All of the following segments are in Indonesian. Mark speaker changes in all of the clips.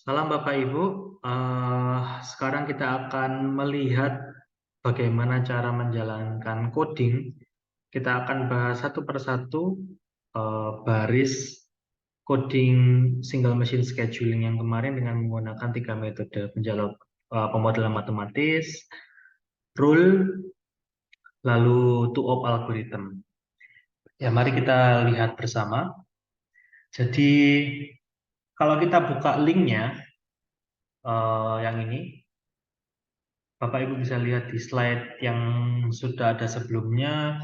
Speaker 1: Salam Bapak Ibu. Sekarang kita akan melihat bagaimana cara menjalankan coding. Kita akan bahas satu persatu baris coding single machine scheduling yang kemarin dengan menggunakan tiga metode pemodelan matematis, rule, lalu two-op algorithm. Ya, mari kita lihat bersama. Jadi kalau kita buka linknya yang ini. Bapak Ibu bisa lihat di slide yang sudah ada sebelumnya,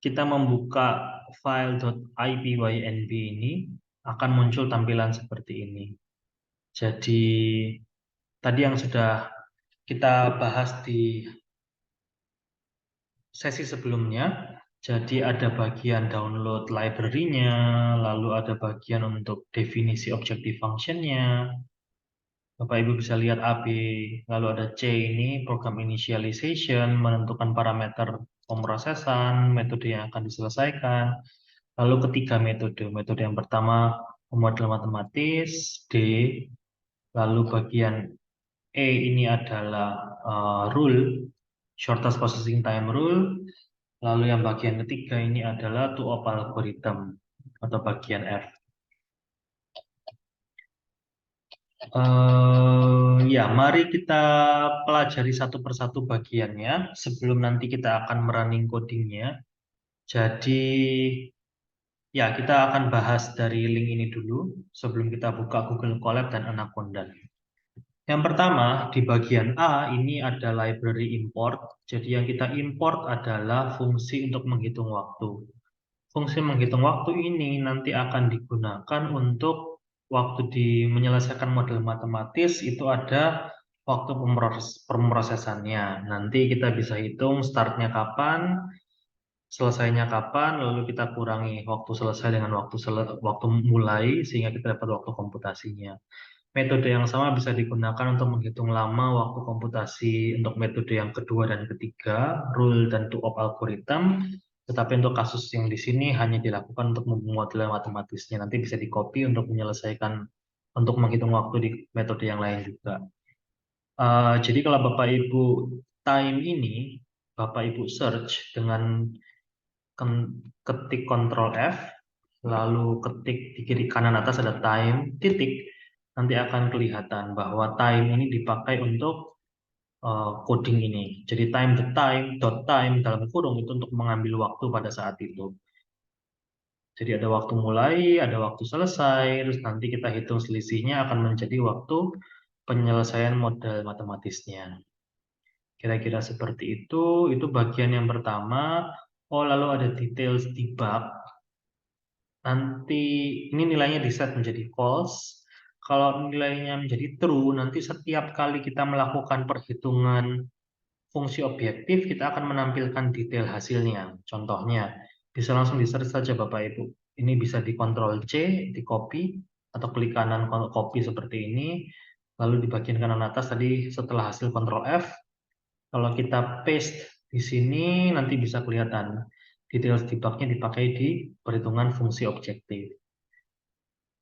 Speaker 1: kita membuka file.ipynb ini akan muncul tampilan seperti ini. Jadi tadi yang sudah kita bahas di sesi sebelumnya, jadi ada bagian download library-nya, lalu ada bagian untuk definisi objective function-nya. Bapak Ibu bisa lihat AB, lalu ada C ini program initialization, menentukan parameter pemrosesan, metode yang akan diselesaikan. Lalu ketiga metode yang pertama pemodelan matematis, D, lalu bagian E ini adalah rule, shortest processing time rule, lalu yang bagian ketiga ini adalah two-op algorithm atau bagian F. Ya, mari kita pelajari satu persatu bagiannya sebelum nanti kita akan merunning codingnya. Jadi, ya kita akan bahas dari link ini dulu sebelum kita buka Google Colab dan Anaconda. Yang pertama, di bagian A ini ada library import. Jadi yang kita import adalah fungsi untuk menghitung waktu. Fungsi menghitung waktu ini nanti akan digunakan untuk waktu menyelesaikan model matematis itu ada waktu pemrosesannya. Nanti kita bisa hitung startnya kapan, selesainya kapan, lalu kita kurangi waktu selesai dengan waktu mulai sehingga kita dapat waktu komputasinya. Metode yang sama bisa digunakan untuk menghitung lama waktu komputasi untuk metode yang kedua dan ketiga, rule dan two-op algorithm. Tetapi untuk kasus yang di sini hanya dilakukan untuk pemodelan matematisnya. Nanti bisa di-copy untuk menyelesaikan, untuk menghitung waktu di metode yang lain juga. Jadi kalau Bapak Ibu time ini, Bapak Ibu search dengan ketik Ctrl F, lalu ketik di kiri kanan atas ada time, titik, nanti akan kelihatan bahwa time ini dipakai untuk coding ini. Jadi time the time, dot time dalam kurung itu untuk mengambil waktu pada saat itu. Jadi ada waktu mulai, ada waktu selesai, terus nanti kita hitung selisihnya akan menjadi waktu penyelesaian model matematisnya. Kira-kira seperti itu bagian yang pertama. Oh, lalu ada details debug. Nanti ini nilainya di set menjadi false. Kalau nilainya menjadi true, nanti setiap kali kita melakukan perhitungan fungsi objektif, kita akan menampilkan detail hasilnya. Contohnya, bisa langsung di-search saja Bapak Ibu. Ini bisa di Ctrl C, di copy, atau klik kanan copy seperti ini. Lalu di bagian kanan atas tadi setelah hasil Ctrl F, kalau kita paste di sini nanti bisa kelihatan details debugnya dipakai di perhitungan fungsi objektif.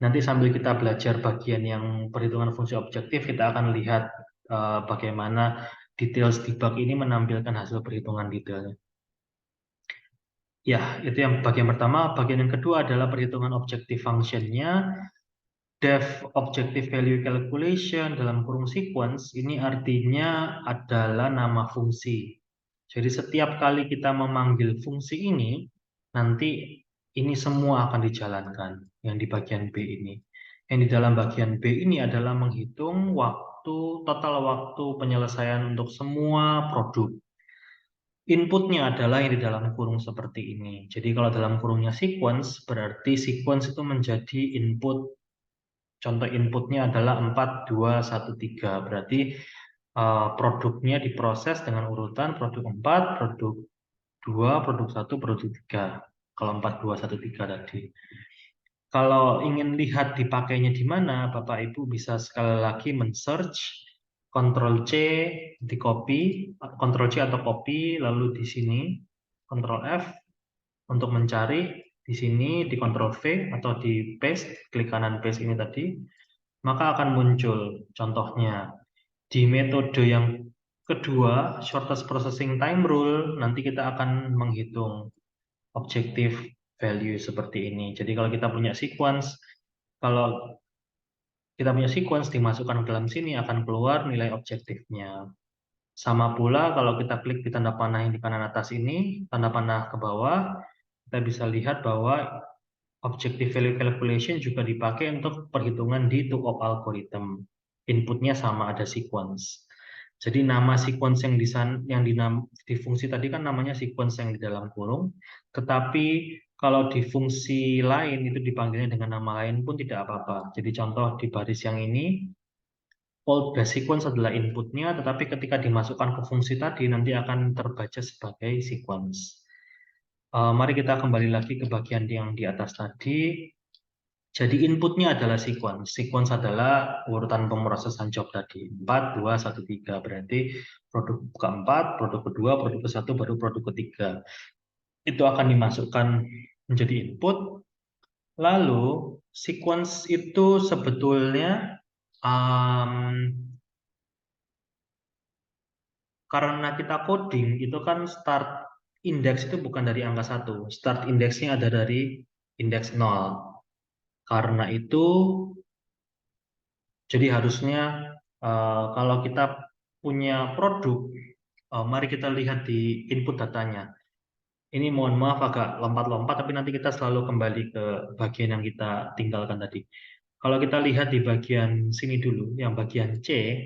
Speaker 1: Nanti sambil kita belajar bagian yang perhitungan fungsi objektif, kita akan lihat bagaimana details debug ini menampilkan hasil perhitungan detailnya. Ya, itu yang bagian pertama. Bagian yang kedua adalah perhitungan objective function-nya. Def objective value calculation dalam kurung sequence ini artinya adalah nama fungsi. Jadi setiap kali kita memanggil fungsi ini, nanti ini semua akan dijalankan yang di bagian B ini. Yang di dalam bagian B ini adalah menghitung total waktu penyelesaian untuk semua produk. Inputnya adalah yang di dalam kurung seperti ini. Jadi kalau dalam kurungnya sequence, berarti sequence itu menjadi input. Contoh inputnya adalah 4, 2, 1, 3. Berarti produknya diproses dengan urutan produk 4, produk 2, produk 1, produk 3. Kalau 4, 2, 1, 3 tadi. Kalau ingin lihat dipakainya di mana, Bapak Ibu bisa sekali lagi men-search, Ctrl C, di copy, Ctrl C atau copy, lalu di sini, Ctrl F, untuk mencari, di sini, di Ctrl V, atau di paste, klik kanan paste ini tadi, maka akan muncul contohnya di metode yang kedua, shortest processing time rule, nanti kita akan menghitung objective value seperti ini. Jadi kalau kita punya sequence, kalau kita punya sequence dimasukkan ke dalam sini akan keluar nilai objektifnya. Sama pula kalau kita klik di tanda panah yang di kanan atas ini, tanda panah ke bawah, kita bisa lihat bahwa objective value calculation juga dipakai untuk perhitungan di two-op algorithm. Inputnya sama, ada sequence. Jadi nama sequence di fungsi tadi kan namanya sequence yang di dalam kurung, tetapi kalau di fungsi lain itu dipanggilnya dengan nama lain pun tidak apa-apa. Jadi contoh di baris yang ini, old base sequence adalah inputnya, tetapi ketika dimasukkan ke fungsi tadi nanti akan terbaca sebagai sequence. Mari kita kembali lagi ke bagian yang di atas tadi. Jadi inputnya adalah sequence. Sequence adalah urutan pemrosesan job tadi. 4, 2, 1, 3. Berarti produk keempat, produk kedua, produk ke-1, baru produk ketiga. Itu akan dimasukkan menjadi input. Lalu sequence itu sebetulnya karena kita coding itu kan start index itu bukan dari angka 1. Start indeksnya ada dari indeks 0. Karena itu jadi harusnya kalau kita punya produk, mari kita lihat di input datanya. Ini mohon maaf agak lompat-lompat, tapi nanti kita selalu kembali ke bagian yang kita tinggalkan tadi. Kalau kita lihat di bagian sini dulu, yang bagian C,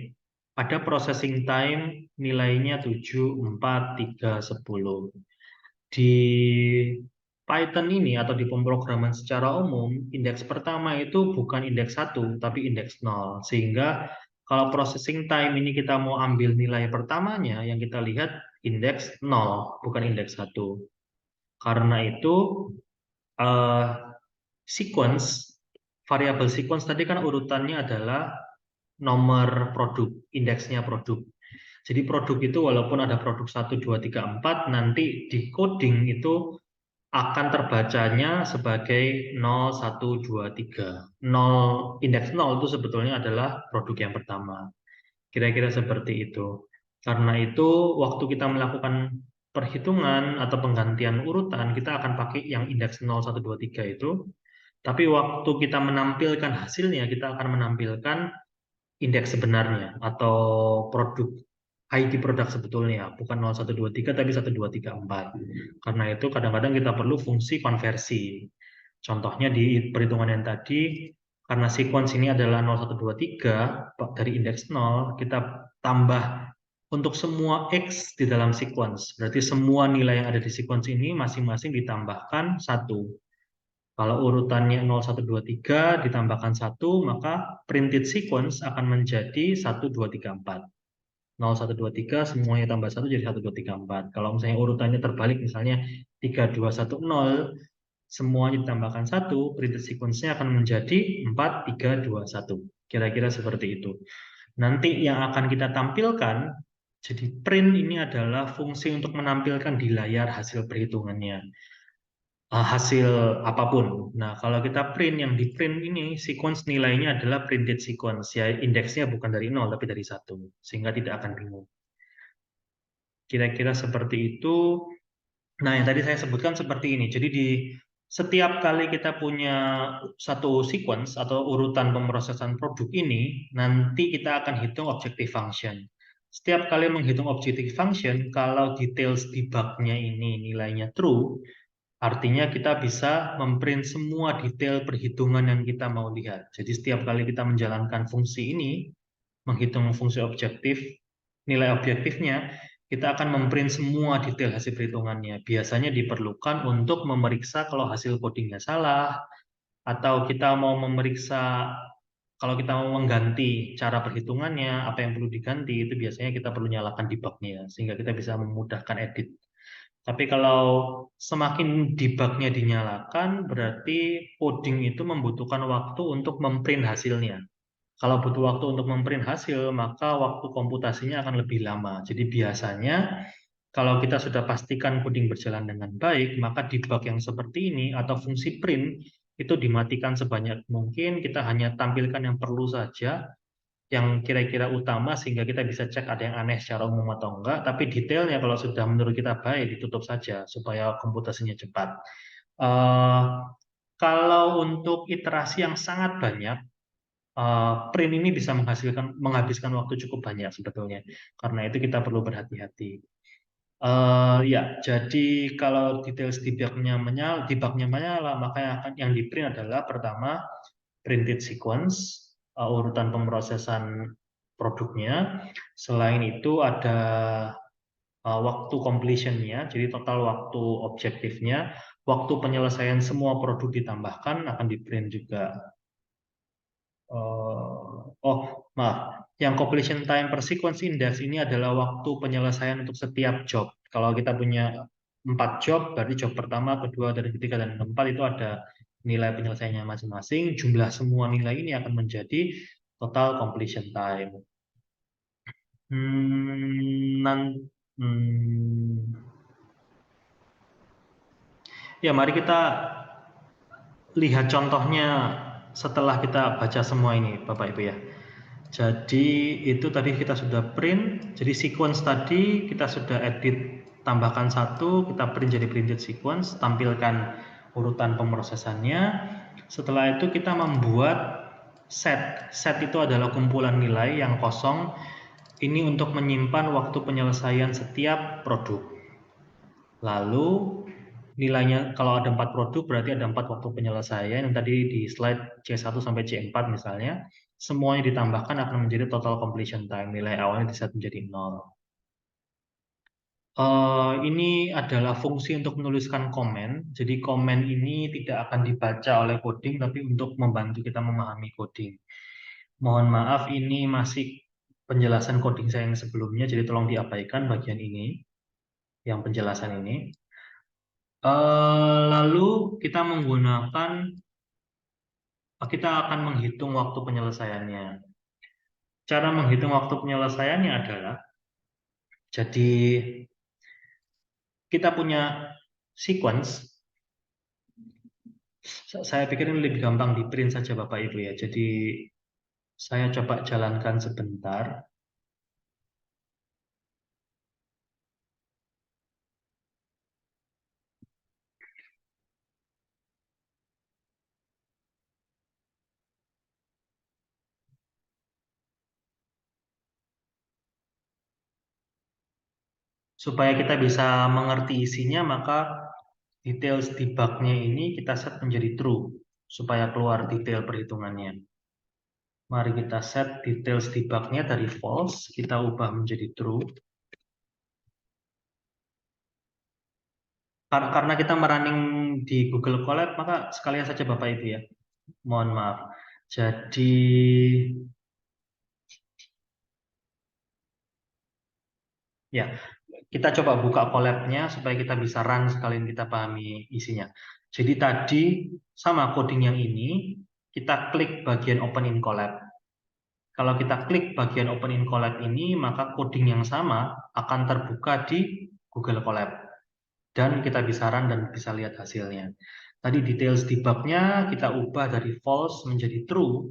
Speaker 1: ada processing time nilainya 7, 4, 3, 10. Di Python ini atau di pemrograman secara umum, indeks pertama itu bukan indeks 1, tapi indeks 0. Sehingga kalau processing time ini kita mau ambil nilai pertamanya, yang kita lihat indeks 0, bukan indeks 1. Karena itu, eh, sequence, variabel sequence tadi kan urutannya adalah nomor produk, indeksnya produk. Jadi produk itu walaupun ada produk 1, 2, 3, 4, nanti di coding itu akan terbacanya sebagai 0, 1, 2, 3. 0, indeks 0 itu sebetulnya adalah produk yang pertama. Kira-kira seperti itu. Karena itu, waktu kita melakukan perhitungan atau penggantian urutan, kita akan pakai yang indeks 0, 1, 2, 3 itu. Tapi waktu kita menampilkan hasilnya, kita akan menampilkan indeks sebenarnya atau produk ID produk sebetulnya, bukan 0, 1, 2, 3, tapi 1, 2, 3, 4. Karena itu kadang-kadang kita perlu fungsi konversi. Contohnya di perhitungan yang tadi, karena sequence ini adalah 0, 1, 2, 3, dari indeks 0, kita tambah untuk semua X di dalam sequence. Berarti semua nilai yang ada di sequence ini masing-masing ditambahkan 1. Kalau urutannya 0, 1, 2, 3 ditambahkan 1, maka printed sequence akan menjadi 1, 2, 3, 4. 0, 1, 2, 3 semuanya tambah 1 jadi 1, 2, 3, 4. Kalau misalnya urutannya terbalik, misalnya 3, 2, 1, 0, semuanya ditambahkan 1, printed sequence-nya akan menjadi 4, 3, 2, 1. Kira-kira seperti itu. Nanti yang akan kita tampilkan, jadi print ini adalah fungsi untuk menampilkan di layar hasil perhitungannya. Hasil apapun. Nah, kalau kita print, yang di print ini sequence nilainya adalah printed sequence, ya indeksnya bukan dari 0 tapi dari 1, sehingga tidak akan bingung. Kira-kira seperti itu. Nah, yang tadi saya sebutkan seperti ini. Jadi di setiap kali kita punya satu sequence atau urutan pemrosesan produk ini, nanti kita akan hitung objective function. Setiap kali menghitung objective function, kalau details debug-nya ini nilainya true, artinya kita bisa memprint semua detail perhitungan yang kita mau lihat. Jadi setiap kali kita menjalankan fungsi ini, menghitung fungsi objektif, nilai objektifnya, kita akan memprint semua detail hasil perhitungannya. Biasanya diperlukan untuk memeriksa kalau hasil codingnya salah, atau kita mau memeriksa kalau kita mau mengganti cara perhitungannya, apa yang perlu diganti, itu biasanya kita perlu nyalakan debugnya, sehingga kita bisa memudahkan edit. Tapi kalau semakin debugnya dinyalakan, berarti coding itu membutuhkan waktu untuk memprint hasilnya. Kalau butuh waktu untuk memprint hasil, maka waktu komputasinya akan lebih lama. Jadi biasanya kalau kita sudah pastikan coding berjalan dengan baik, maka debug yang seperti ini atau fungsi print itu dimatikan sebanyak mungkin. Kita hanya tampilkan yang perlu saja, yang kira-kira utama, sehingga kita bisa cek ada yang aneh secara umum atau enggak. Tapi detailnya kalau sudah menurut kita baik, ditutup saja supaya komputasinya cepat. Eh, Kalau untuk iterasi yang sangat banyak, print ini bisa menghabiskan waktu cukup banyak sebetulnya. Karena itu kita perlu berhati-hati. Ya, jadi kalau details debugnya menyala, maka yang di print adalah pertama printed sequence, urutan pemrosesan produknya. Selain itu ada waktu completion-nya, jadi total waktu objektifnya, waktu penyelesaian semua produk ditambahkan akan di print juga. Oh, maaf. Yang completion time per sequence index ini adalah waktu penyelesaian untuk setiap job. Kalau kita punya 4 job, berarti job pertama, kedua, dan ketiga, dan keempat itu ada nilai penyelesaiannya masing-masing. Jumlah semua nilai ini akan menjadi total completion time. Hmm, nan- hmm. Ya, mari kita lihat contohnya setelah kita baca semua ini, Bapak Ibu ya. Jadi itu tadi kita sudah print, jadi sequence tadi kita sudah edit, tambahkan satu, kita print jadi printed sequence, tampilkan urutan pemrosesannya. Setelah itu kita membuat set. Set itu adalah kumpulan nilai yang kosong. Ini untuk menyimpan waktu penyelesaian setiap produk. Lalu nilainya kalau ada 4 produk berarti ada 4 waktu penyelesaian yang tadi di slide C1 sampai C4 misalnya, semuanya ditambahkan akan menjadi total completion time. Nilai awalnya diset menjadi 0. Ini adalah fungsi untuk menuliskan komen. Jadi komen ini tidak akan dibaca oleh coding tapi untuk membantu kita memahami coding. Mohon maaf ini masih penjelasan coding saya yang sebelumnya, jadi tolong diabaikan bagian ini, yang penjelasan ini. Lalu kita akan menghitung waktu penyelesaiannya. Cara menghitung waktu penyelesaiannya adalah, jadi kita punya sequence. Saya pikir ini lebih gampang di print saja Bapak Ibu ya. Jadi saya coba jalankan sebentar. Supaya kita bisa mengerti isinya, maka details debugnya ini kita set menjadi true supaya keluar detail perhitungannya. Mari kita set details debugnya dari false, kita ubah menjadi true. Karena kita merunning di Google Colab, maka sekalian saja Bapak Ibu ya. Mohon maaf. Jadi ya, kita coba buka Colab-nya supaya kita bisa run sekalian kita pahami isinya. Jadi tadi sama coding yang ini, kita klik bagian Open in Colab. Kalau kita klik bagian Open in Colab ini, maka coding yang sama akan terbuka di Google Colab. Dan kita bisa run dan bisa lihat hasilnya. Tadi details debugnya kita ubah dari false menjadi true.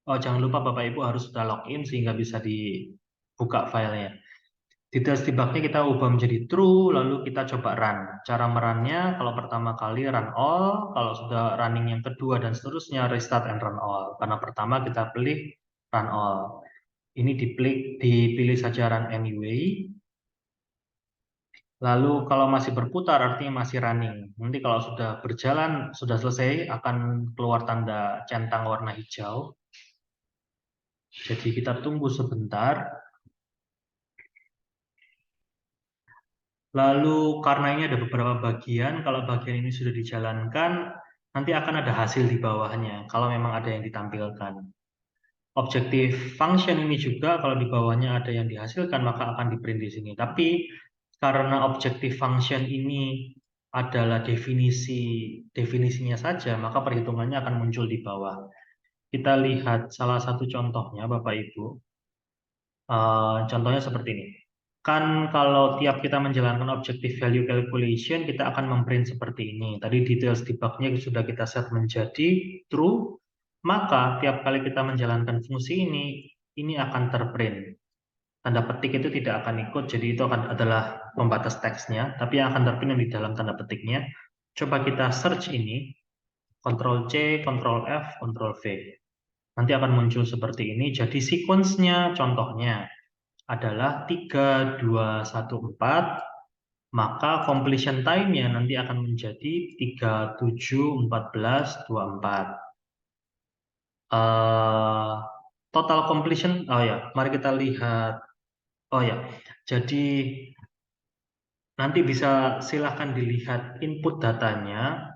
Speaker 1: Oh, jangan lupa Bapak Ibu harus sudah login sehingga bisa dibuka filenya. Details debugnya kita ubah menjadi true, lalu kita coba run. Cara merunnya, kalau pertama kali run all, kalau sudah running yang kedua dan seterusnya restart and run all. Karena pertama kita pilih run all. Ini dipilih saja run anyway. Lalu kalau masih berputar artinya masih running. Nanti kalau sudah berjalan, sudah selesai, akan keluar tanda centang warna hijau. Jadi kita tunggu sebentar. Lalu karena ini ada beberapa bagian, kalau bagian ini sudah dijalankan, nanti akan ada hasil di bawahnya, kalau memang ada yang ditampilkan. Objective function ini juga kalau di bawahnya ada yang dihasilkan, maka akan di print di sini. Tapi karena objective function ini adalah definisinya saja, maka perhitungannya akan muncul di bawah. Kita lihat salah satu contohnya, Bapak Ibu. Contohnya seperti ini. Kan kalau tiap kita menjalankan objective value calculation, kita akan memprint seperti ini. Tadi details debugnya sudah kita set menjadi true, maka tiap kali kita menjalankan fungsi ini akan terprint. Tanda petik itu tidak akan ikut, jadi itu akan adalah pembatas teksnya, tapi yang akan terprint di dalam tanda petiknya. Coba kita search ini, Ctrl C, Ctrl F, Ctrl V. Nanti akan muncul seperti ini, jadi sequence-nya contohnya adalah 3, 2, 1, 4, maka completion time-nya nanti akan menjadi 3, 7, 14, 24. Eh, total completion, oh ya, mari kita lihat. Oh ya, jadi nanti bisa silahkan dilihat input datanya.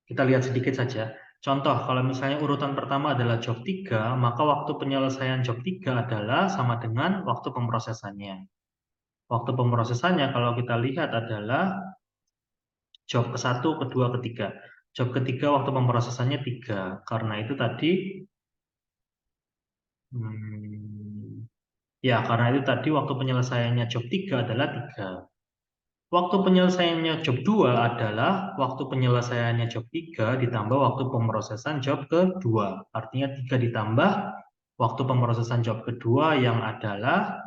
Speaker 1: Kita lihat sedikit saja. Contoh, kalau misalnya urutan pertama adalah job 3, maka waktu penyelesaian job 3 adalah sama dengan waktu pemrosesannya. Waktu pemrosesannya kalau kita lihat adalah job ke-1, kedua, ketiga. Job ketiga waktu pemrosesannya 3. Karena itu tadi, karena itu tadi waktu penyelesaiannya job 3 adalah 3. Waktu penyelesaiannya job 2 adalah waktu penyelesaiannya job 3 ditambah waktu pemrosesan job kedua. Artinya 3 ditambah waktu pemrosesan job kedua yang adalah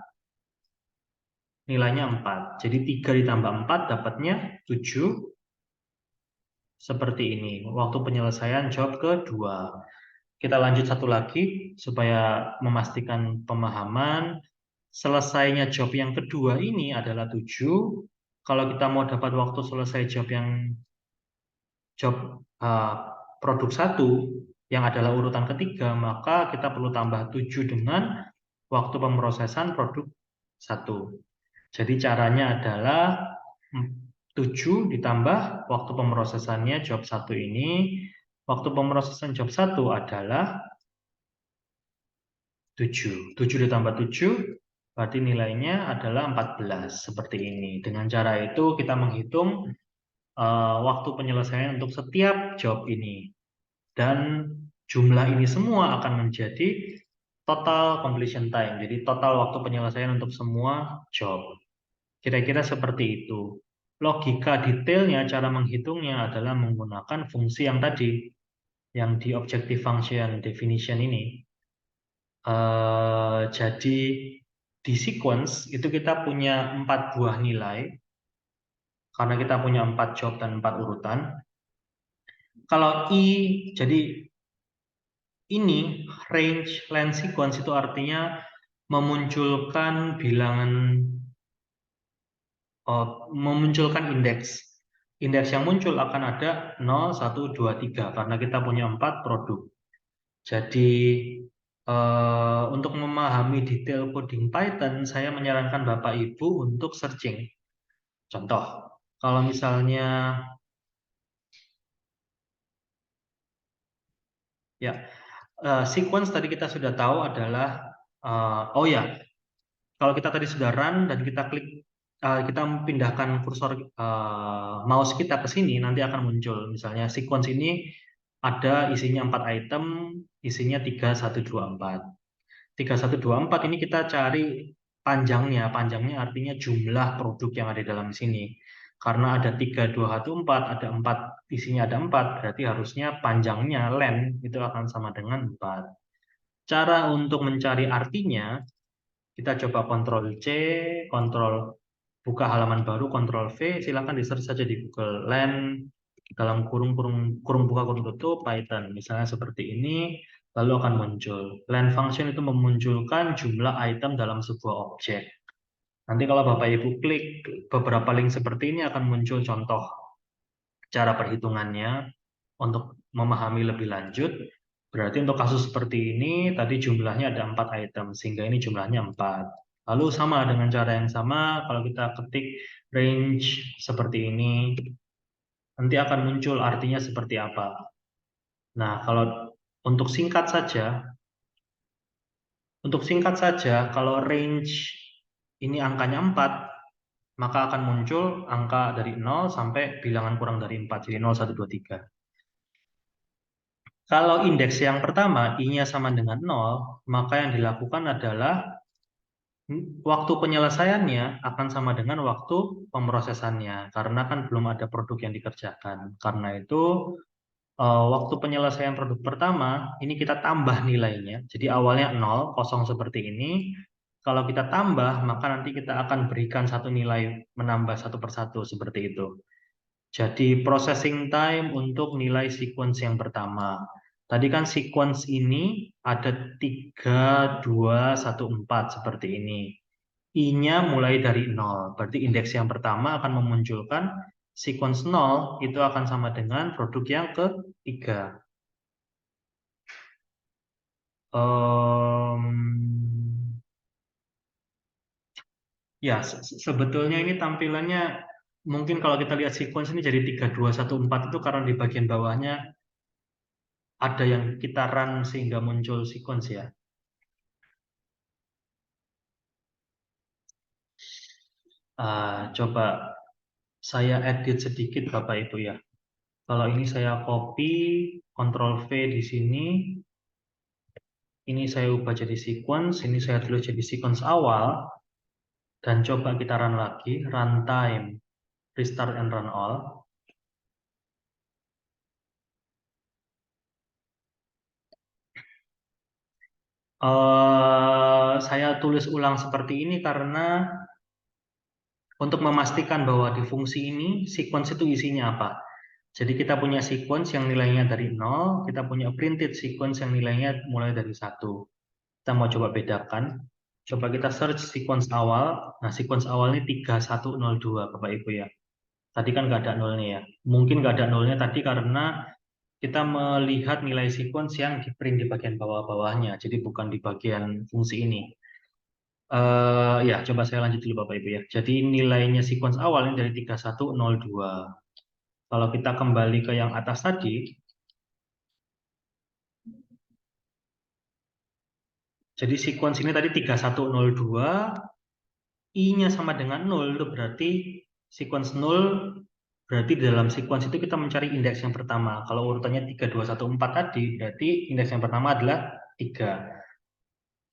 Speaker 1: nilainya 4. Jadi 3 ditambah 4 dapatnya 7. Seperti ini, waktu penyelesaian job kedua. Kita lanjut satu lagi supaya memastikan pemahaman. Selesainya job yang kedua ini adalah 7. Kalau kita mau dapat waktu selesai job uh, produk 1 yang adalah urutan ketiga, maka kita perlu tambah 7 dengan waktu pemrosesan produk 1. Jadi caranya adalah 7 ditambah waktu pemrosesannya job 1 ini. Waktu pemrosesan job 1 adalah 7. 7 ditambah 7 berarti nilainya adalah 14. Seperti ini. Dengan cara itu kita menghitung waktu penyelesaian untuk setiap job ini. Dan jumlah ini semua akan menjadi total completion time. Jadi total waktu penyelesaian untuk semua job. Kira-kira seperti itu. Logika detailnya, cara menghitungnya adalah menggunakan fungsi yang tadi, yang di objective function definition ini. Jadi di sequence itu kita punya 4 buah nilai, karena kita punya 4 job dan 4 urutan. Kalau jadi ini range length sequence itu artinya memunculkan memunculkan indeks. Indeks yang muncul akan ada 0, 1, 2, 3 karena kita punya 4 produk. Jadi untuk memahami detail coding Python, saya menyarankan Bapak Ibu untuk searching. Contoh, kalau misalnya sequence tadi kita sudah tahu adalah kalau kita tadi sudah run dan kita klik, kita pindahkan kursor mouse kita ke sini, nanti akan muncul. Misalnya sequence ini ada isinya 4 item, isinya 3, 1, 2, 4. 3, 1, 2, 4 ini kita cari panjangnya. Panjangnya artinya jumlah produk yang ada di dalam sini. Karena ada 3, 2, 1, 4, ada 4, isinya ada 4, berarti harusnya panjangnya, length, itu akan sama dengan 4. Cara untuk mencari artinya, kita coba Ctrl C, Ctrl buka halaman baru, Ctrl V, silakan di search saja di Google. Len dalam kurung buka kurung tutup Python, misalnya seperti ini, lalu akan muncul. Len function itu memunculkan jumlah item dalam sebuah objek. Nanti kalau Bapak Ibu klik beberapa link seperti ini akan muncul contoh cara perhitungannya untuk memahami lebih lanjut. Berarti untuk kasus seperti ini, tadi jumlahnya ada 4 item, sehingga ini jumlahnya 4. Lalu sama dengan cara yang sama, kalau kita ketik range seperti ini, nanti akan muncul artinya seperti apa. Nah, kalau untuk singkat saja, kalau range ini angkanya 4, maka akan muncul angka dari 0 sampai bilangan kurang dari 4, jadi 0, 1, 2, 3. Kalau indeks yang pertama, I-nya sama dengan 0, maka yang dilakukan adalah waktu penyelesaiannya akan sama dengan waktu pemrosesannya, karena kan belum ada produk yang dikerjakan. Karena itu, waktu penyelesaian produk pertama, ini kita tambah nilainya. Jadi awalnya 0, kosong seperti ini. Kalau kita tambah, maka nanti kita akan berikan satu nilai menambah satu persatu seperti itu. Jadi processing time untuk nilai sequence yang pertama. Tadi kan sequence ini ada 3, 2, 1, 4 seperti ini. I-nya mulai dari 0. Berarti indeks yang pertama akan memunculkan sequence 0 itu akan sama dengan produk yang ketiga. Ya, sebetulnya ini tampilannya mungkin kalau kita lihat sequence ini jadi 3, 2, 1, 4 itu karena di bagian bawahnya ada yang kita run sehingga muncul sequence ya. Coba saya edit sedikit Bapak Ibu ya. Kalau ini saya copy, Ctrl V di sini, ini saya ubah jadi sequence, ini saya tulis jadi sequence awal, dan coba kita run lagi, runtime, restart and run all. Saya tulis ulang seperti ini karena untuk memastikan bahwa di fungsi ini sequence itu isinya apa. Jadi kita punya sequence yang nilainya dari 0, kita punya printed sequence yang nilainya mulai dari 1. Kita mau coba bedakan. Coba kita search sequence awal. Nah, sequence awal ini 3102 Bapak Ibu ya. Tadi kan nggak ada nolnya ya. Mungkin nggak ada nolnya tadi karena kita melihat nilai sequence yang di print di bagian bawah-bawahnya. Jadi bukan di bagian fungsi ini. Ya, coba saya lanjut dulu Bapak Ibu ya. Jadi nilainya sequence awalnya dari 3102. Kalau kita kembali ke yang atas tadi, jadi sequence ini tadi 3102, I-nya sama dengan 0, itu berarti sequence 0, berarti di dalam sequence itu kita mencari indeks yang pertama. Kalau urutannya 3, 2, 1, 4 tadi, berarti indeks yang pertama adalah 3.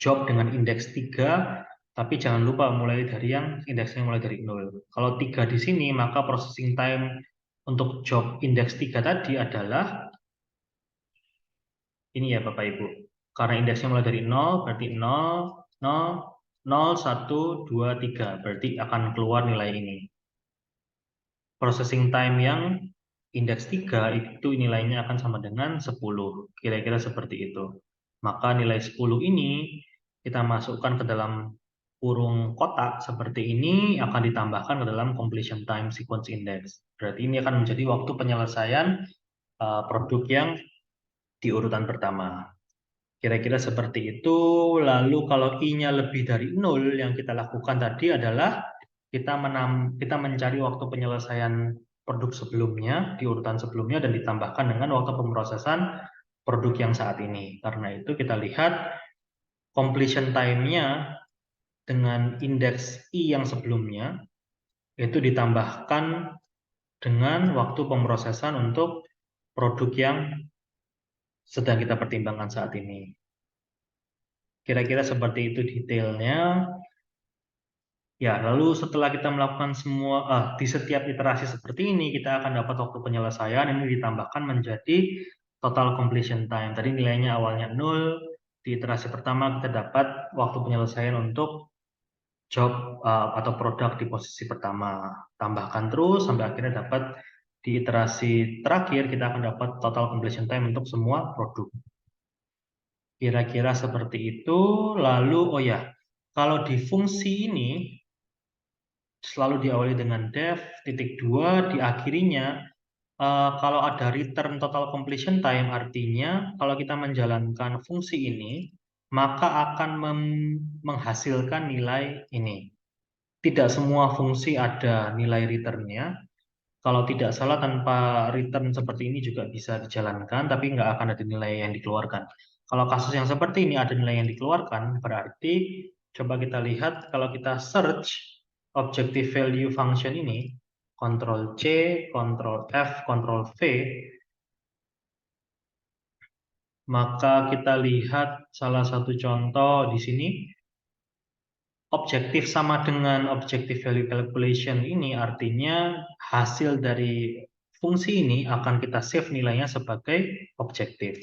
Speaker 1: Job dengan indeks 3, tapi jangan lupa mulai dari yang indeksnya mulai dari 0. Kalau 3 di sini, maka processing time untuk job indeks 3 tadi adalah ini ya Bapak Ibu. Karena indeksnya mulai dari 0, berarti 0, 0, 0, 1, 2, 3. Berarti akan keluar nilai ini. Processing time yang indeks 3 itu nilainya akan sama dengan 10. Kira-kira seperti itu. Maka nilai 10 ini kita masukkan ke dalam kurung kotak seperti ini akan ditambahkan ke dalam completion time sequence index. Berarti ini akan menjadi waktu penyelesaian produk yang di urutan pertama. Kira-kira seperti itu. Lalu kalau I-nya lebih dari 0, yang kita lakukan tadi adalah kita mencari waktu penyelesaian produk sebelumnya, di urutan sebelumnya, dan ditambahkan dengan waktu pemrosesan produk yang saat ini. Karena itu kita lihat completion time-nya dengan indeks I yang sebelumnya, itu ditambahkan dengan waktu pemrosesan untuk produk yang sedang kita pertimbangkan saat ini. Kira-kira seperti itu detailnya. Ya, lalu setelah kita melakukan semua, di setiap iterasi seperti ini, kita akan dapat waktu penyelesaian, ini ditambahkan menjadi total completion time. Tadi nilainya awalnya 0, di iterasi pertama kita dapat waktu penyelesaian untuk job atau produk di posisi pertama. Tambahkan terus sampai akhirnya dapat di iterasi terakhir, kita akan dapat total completion time untuk semua produk. Kira-kira seperti itu. Lalu, oh ya, kalau di fungsi ini, selalu diawali dengan def, titik 2, diakhirinya kalau ada return total completion time, artinya kalau kita menjalankan fungsi ini, maka akan menghasilkan nilai ini. Tidak semua fungsi ada nilai returnnya. Kalau tidak salah tanpa return seperti ini juga bisa dijalankan, tapi nggak akan ada nilai yang dikeluarkan. Kalau kasus yang seperti ini ada nilai yang dikeluarkan, berarti coba kita lihat kalau kita search objective value function ini, Ctrl C, Ctrl F, Ctrl V, maka kita lihat salah satu contoh di sini. objektif sama dengan objective value calculation ini artinya hasil dari fungsi ini akan kita save nilainya sebagai objektif.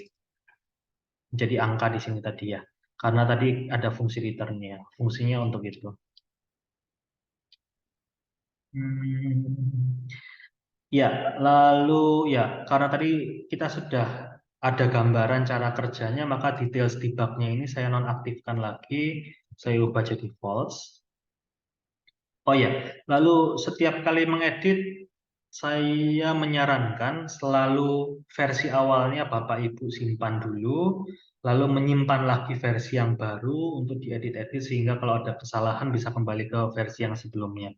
Speaker 1: Jadi angka di sini tadi ya. Karena tadi ada fungsi returnnya. Fungsinya untuk itu. Hmm. Ya, lalu ya, karena tadi kita sudah ada gambaran cara kerjanya, maka details debugnya ini saya nonaktifkan lagi, saya ubah jadi false. Oh ya, lalu setiap kali mengedit, saya menyarankan selalu versi awalnya Bapak Ibu simpan dulu, lalu menyimpan lagi versi yang baru untuk diedit-edit sehingga kalau ada kesalahan bisa kembali ke versi yang sebelumnya.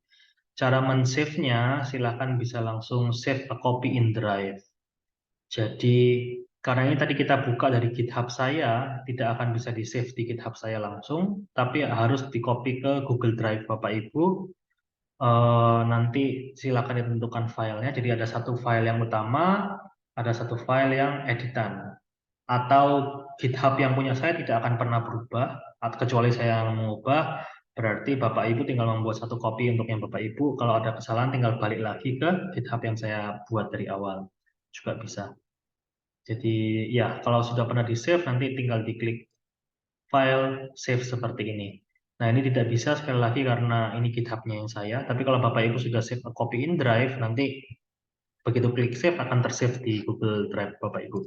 Speaker 1: Cara men-save-nya, silahkan bisa langsung save a copy in Drive. Jadi, karena ini tadi kita buka dari GitHub saya, tidak akan bisa di-save di GitHub saya langsung, tapi harus di-copy ke Google Drive Bapak Ibu. Nanti silakan ditentukan filenya. Jadi ada satu file yang utama, ada satu file yang editan. Atau GitHub yang punya saya tidak akan pernah berubah, kecuali saya yang mengubah. Berarti Bapak Ibu tinggal membuat satu copy untuk yang Bapak Ibu. Kalau ada kesalahan tinggal balik lagi ke GitHub yang saya buat dari awal. Juga bisa. Jadi ya, kalau sudah pernah di-save, nanti tinggal diklik file save seperti ini. Nah, ini tidak bisa sekali lagi karena ini GitHub-nya yang saya. Tapi kalau Bapak Ibu sudah save a copy in Drive, nanti begitu klik save akan tersave di Google Drive Bapak Ibu.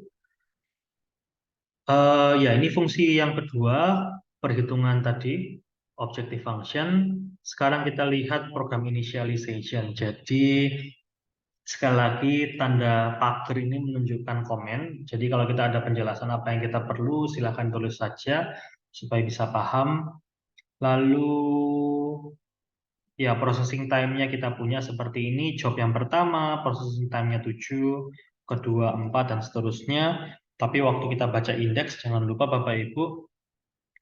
Speaker 1: Ya, ini fungsi yang kedua, perhitungan tadi, objective function. Sekarang kita lihat program initialization. Jadi, sekali lagi, tanda pagar ini menunjukkan komen. Jadi, kalau kita ada penjelasan apa yang kita perlu, silakan tulis saja supaya bisa paham. Lalu ya processing time-nya kita punya seperti ini. Job yang pertama, processing time-nya 7, kedua 4, dan seterusnya. Tapi waktu kita baca indeks, jangan lupa Bapak Ibu,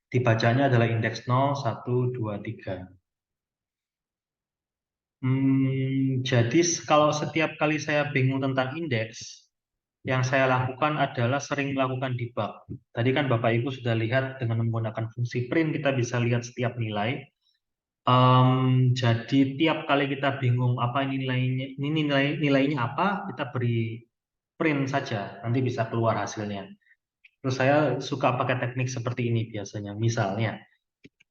Speaker 1: dibacanya adalah indeks 0, 1, 2, 3. Jadi kalau setiap kali saya bingung tentang indeks, yang saya lakukan adalah sering melakukan debug. Tadi kan Bapak Ibu sudah lihat dengan menggunakan fungsi print, kita bisa lihat setiap nilai. Jadi tiap kali kita bingung apa ini nilainya apa, kita beri print saja, nanti bisa keluar hasilnya. Terus saya suka pakai teknik seperti ini biasanya. Misalnya,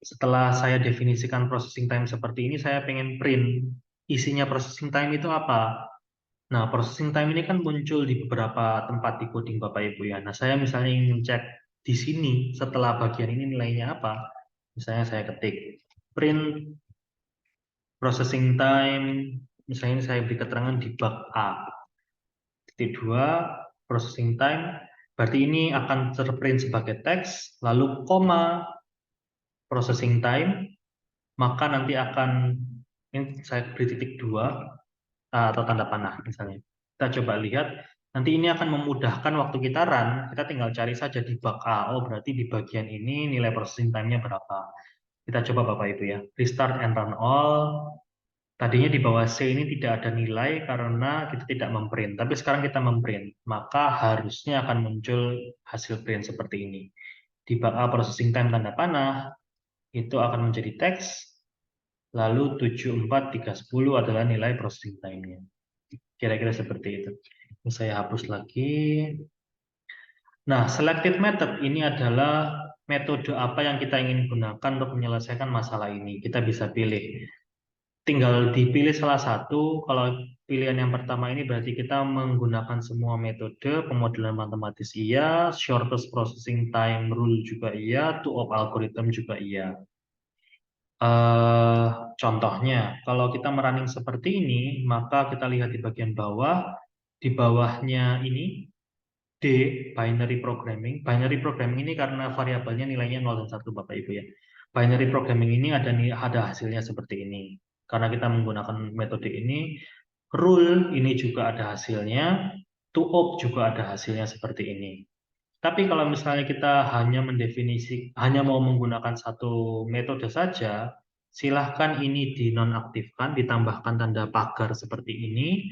Speaker 1: setelah saya definisikan processing time seperti ini, saya pengen print isinya processing time itu apa. Nah, processing time ini kan muncul di beberapa tempat di coding Bapak Ibu ya. Nah, saya misalnya ingin cek di sini setelah bagian ini nilainya apa. Misalnya saya ketik print processing time, misalnya saya beri keterangan di bab A. Titik 2, processing time, berarti ini akan terprint sebagai teks, lalu koma, processing time, maka nanti akan, ini saya beri titik 2, atau tanda panah misalnya. Kita coba lihat, nanti ini akan memudahkan waktu kita run, kita tinggal cari saja di bab A, oh berarti di bagian ini nilai processing time-nya berapa. Kita coba Bapak Ibu ya, restart and run all. Tadinya di bawah C ini tidak ada nilai karena kita tidak memprint, tapi sekarang kita memprint, maka harusnya akan muncul hasil print seperti ini. Di bab A processing time tanda panah, itu akan menjadi teks, lalu 74310 adalah nilai processing time-nya. Kira-kira seperti itu. Ini saya hapus lagi. Nah, selected method ini adalah metode apa yang kita ingin gunakan untuk menyelesaikan masalah ini. Kita bisa pilih. Tinggal dipilih salah satu. Kalau pilihan yang pertama ini berarti kita menggunakan semua metode, pemodelan matematis iya, shortest processing time rule juga iya, two-op algorithm juga iya. Contohnya, kalau kita merunning seperti ini, maka kita lihat di bagian bawah, di bawahnya ini, D, binary programming. Binary programming ini karena variabelnya nilainya 0 dan 1 Bapak Ibu ya. Binary programming ini ada hasilnya seperti ini. Karena kita menggunakan metode ini, rule ini juga ada hasilnya, to-op juga ada hasilnya seperti ini. Tapi kalau misalnya kita hanya mau menggunakan satu metode saja, silahkan ini dinonaktifkan, ditambahkan tanda pagar seperti ini,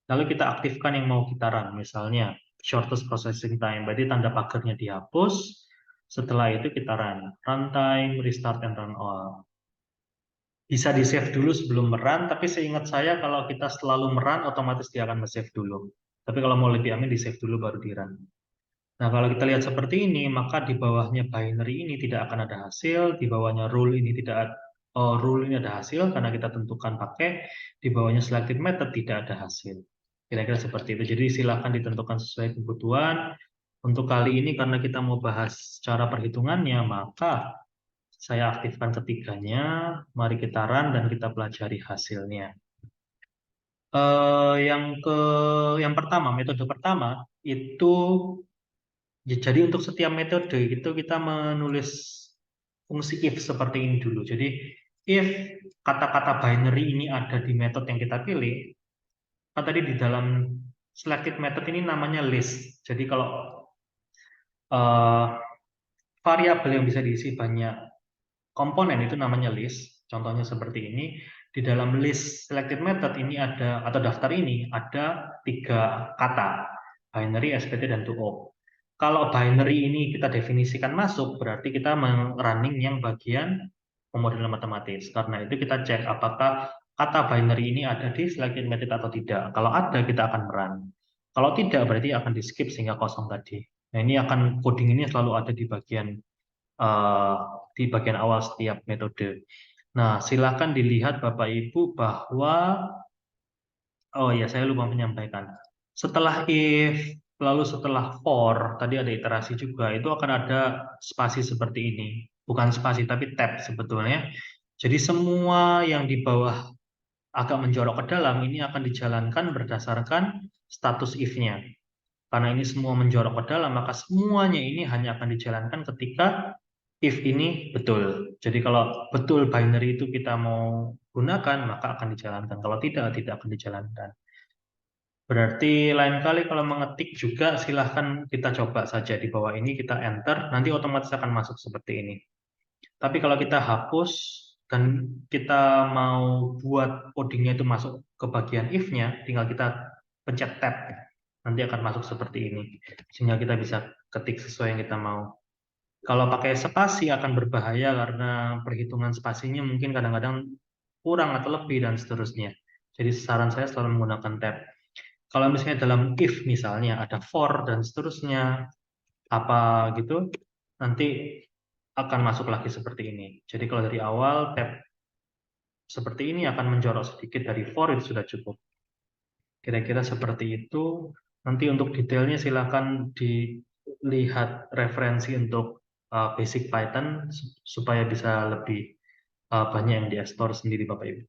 Speaker 1: lalu kita aktifkan yang mau kita run, misalnya shortest processing time, berarti tanda pagarnya dihapus, setelah itu kita run, runtime, restart, and run all. bisa di-save dulu sebelum merun, tapi seingat saya kalau kita selalu merun, otomatis dia akan nge-save dulu. Tapi kalau mau lebih aman, di-save dulu baru di-run. Nah, kalau kita lihat seperti ini, maka di bawahnya binary ini tidak akan ada hasil, di bawahnya rule ini tidak rule ini ada hasil karena kita tentukan pakai, di bawahnya selected method tidak ada hasil. Kira-kira seperti itu. Jadi silakan ditentukan sesuai kebutuhan. Untuk kali ini karena kita mau bahas cara perhitungannya, maka saya aktifkan ketiganya. Mari kita run dan kita pelajari hasilnya. Yang pertama, metode pertama itu jadi untuk setiap metode itu kita menulis fungsi if seperti ini dulu. Jadi if kata-kata binary ini ada di metode yang kita pilih, kan tadi di dalam selected method ini namanya list. Jadi kalau eh, variabel yang bisa diisi banyak komponen itu namanya list. Contohnya seperti ini. Di dalam list selected method ini ada, atau daftar ini ada 3 kata, binary, SPT, dan to. Kalau binary ini kita definisikan masuk, berarti kita running yang bagian pemodelan matematis. Karena itu kita cek apakah kata binary ini ada di selected method atau tidak. Kalau ada, kita akan run. Kalau tidak, berarti akan di skip sehingga kosong tadi. Nah, ini akan coding ini selalu ada eh, di bagian awal setiap metode. Nah, silakan dilihat Bapak Ibu bahwa, oh ya saya lupa menyampaikan, setelah if, lalu setelah for, tadi ada iterasi juga, itu akan ada spasi seperti ini. Bukan spasi, tapi tab sebetulnya. Jadi semua yang di bawah agak menjorok ke dalam, ini akan dijalankan berdasarkan status if-nya. Karena ini semua menjorok ke dalam, maka semuanya ini hanya akan dijalankan ketika if ini betul. Jadi kalau betul binary itu kita mau gunakan, maka akan dijalankan. Kalau tidak, tidak akan dijalankan. Berarti lain kali kalau mengetik juga silahkan kita coba saja di bawah ini, kita enter, nanti otomatis akan masuk seperti ini. Tapi kalau kita hapus dan kita mau buat codingnya itu masuk ke bagian if-nya, tinggal kita pencet tab, nanti akan masuk seperti ini. Sehingga kita bisa ketik sesuai yang kita mau. Kalau pakai spasi akan berbahaya karena perhitungan spasinya mungkin kadang-kadang kurang atau lebih dan seterusnya. Jadi saran saya selalu menggunakan tab. Kalau misalnya dalam if misalnya ada for dan seterusnya apa gitu, nanti akan masuk lagi seperti ini. Jadi kalau dari awal tab seperti ini akan menjorok sedikit dari for itu sudah cukup. Kira-kira seperti itu. Nanti untuk detailnya silakan dilihat referensi untuk basic Python supaya bisa lebih banyak yang di-explore sendiri Bapak Ibu.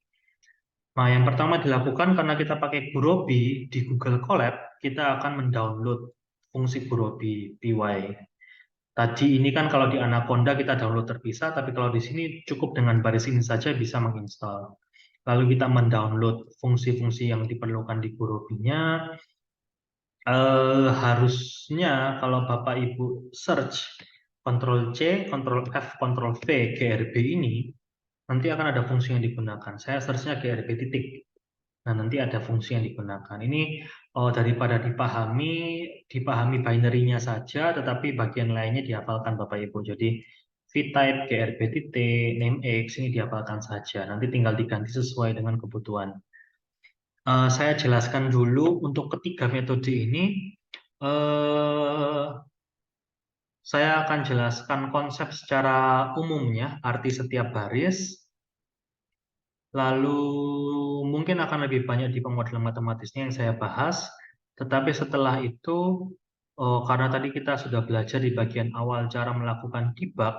Speaker 1: Nah, yang pertama dilakukan karena kita pakai Gurobi di Google Colab, kita akan mendownload fungsi Gurobi PY. Tadi ini kan kalau di Anaconda kita download terpisah, tapi kalau di sini cukup dengan baris ini saja bisa menginstal. Lalu kita mendownload fungsi-fungsi yang diperlukan di Gurobinya. Harusnya kalau Bapak Ibu search Ctrl C, Ctrl F, Ctrl V, GRB ini, nanti akan ada fungsi yang digunakan. Saya searchnya GRB titik. Nah, nanti ada fungsi yang digunakan. Ini daripada dipahami binary-nya saja, tetapi bagian lainnya dihafalkan Bapak Ibu. Jadi vtype, grb titik, namex ini dihafalkan saja. Nanti tinggal diganti sesuai dengan kebutuhan. Saya jelaskan dulu untuk ketiga metode ini. eh, saya akan jelaskan konsep secara umumnya, arti setiap baris. Lalu mungkin akan lebih banyak di pemodelan matematisnya yang saya bahas. Tetapi setelah itu, karena tadi kita sudah belajar di bagian awal cara melakukan debug,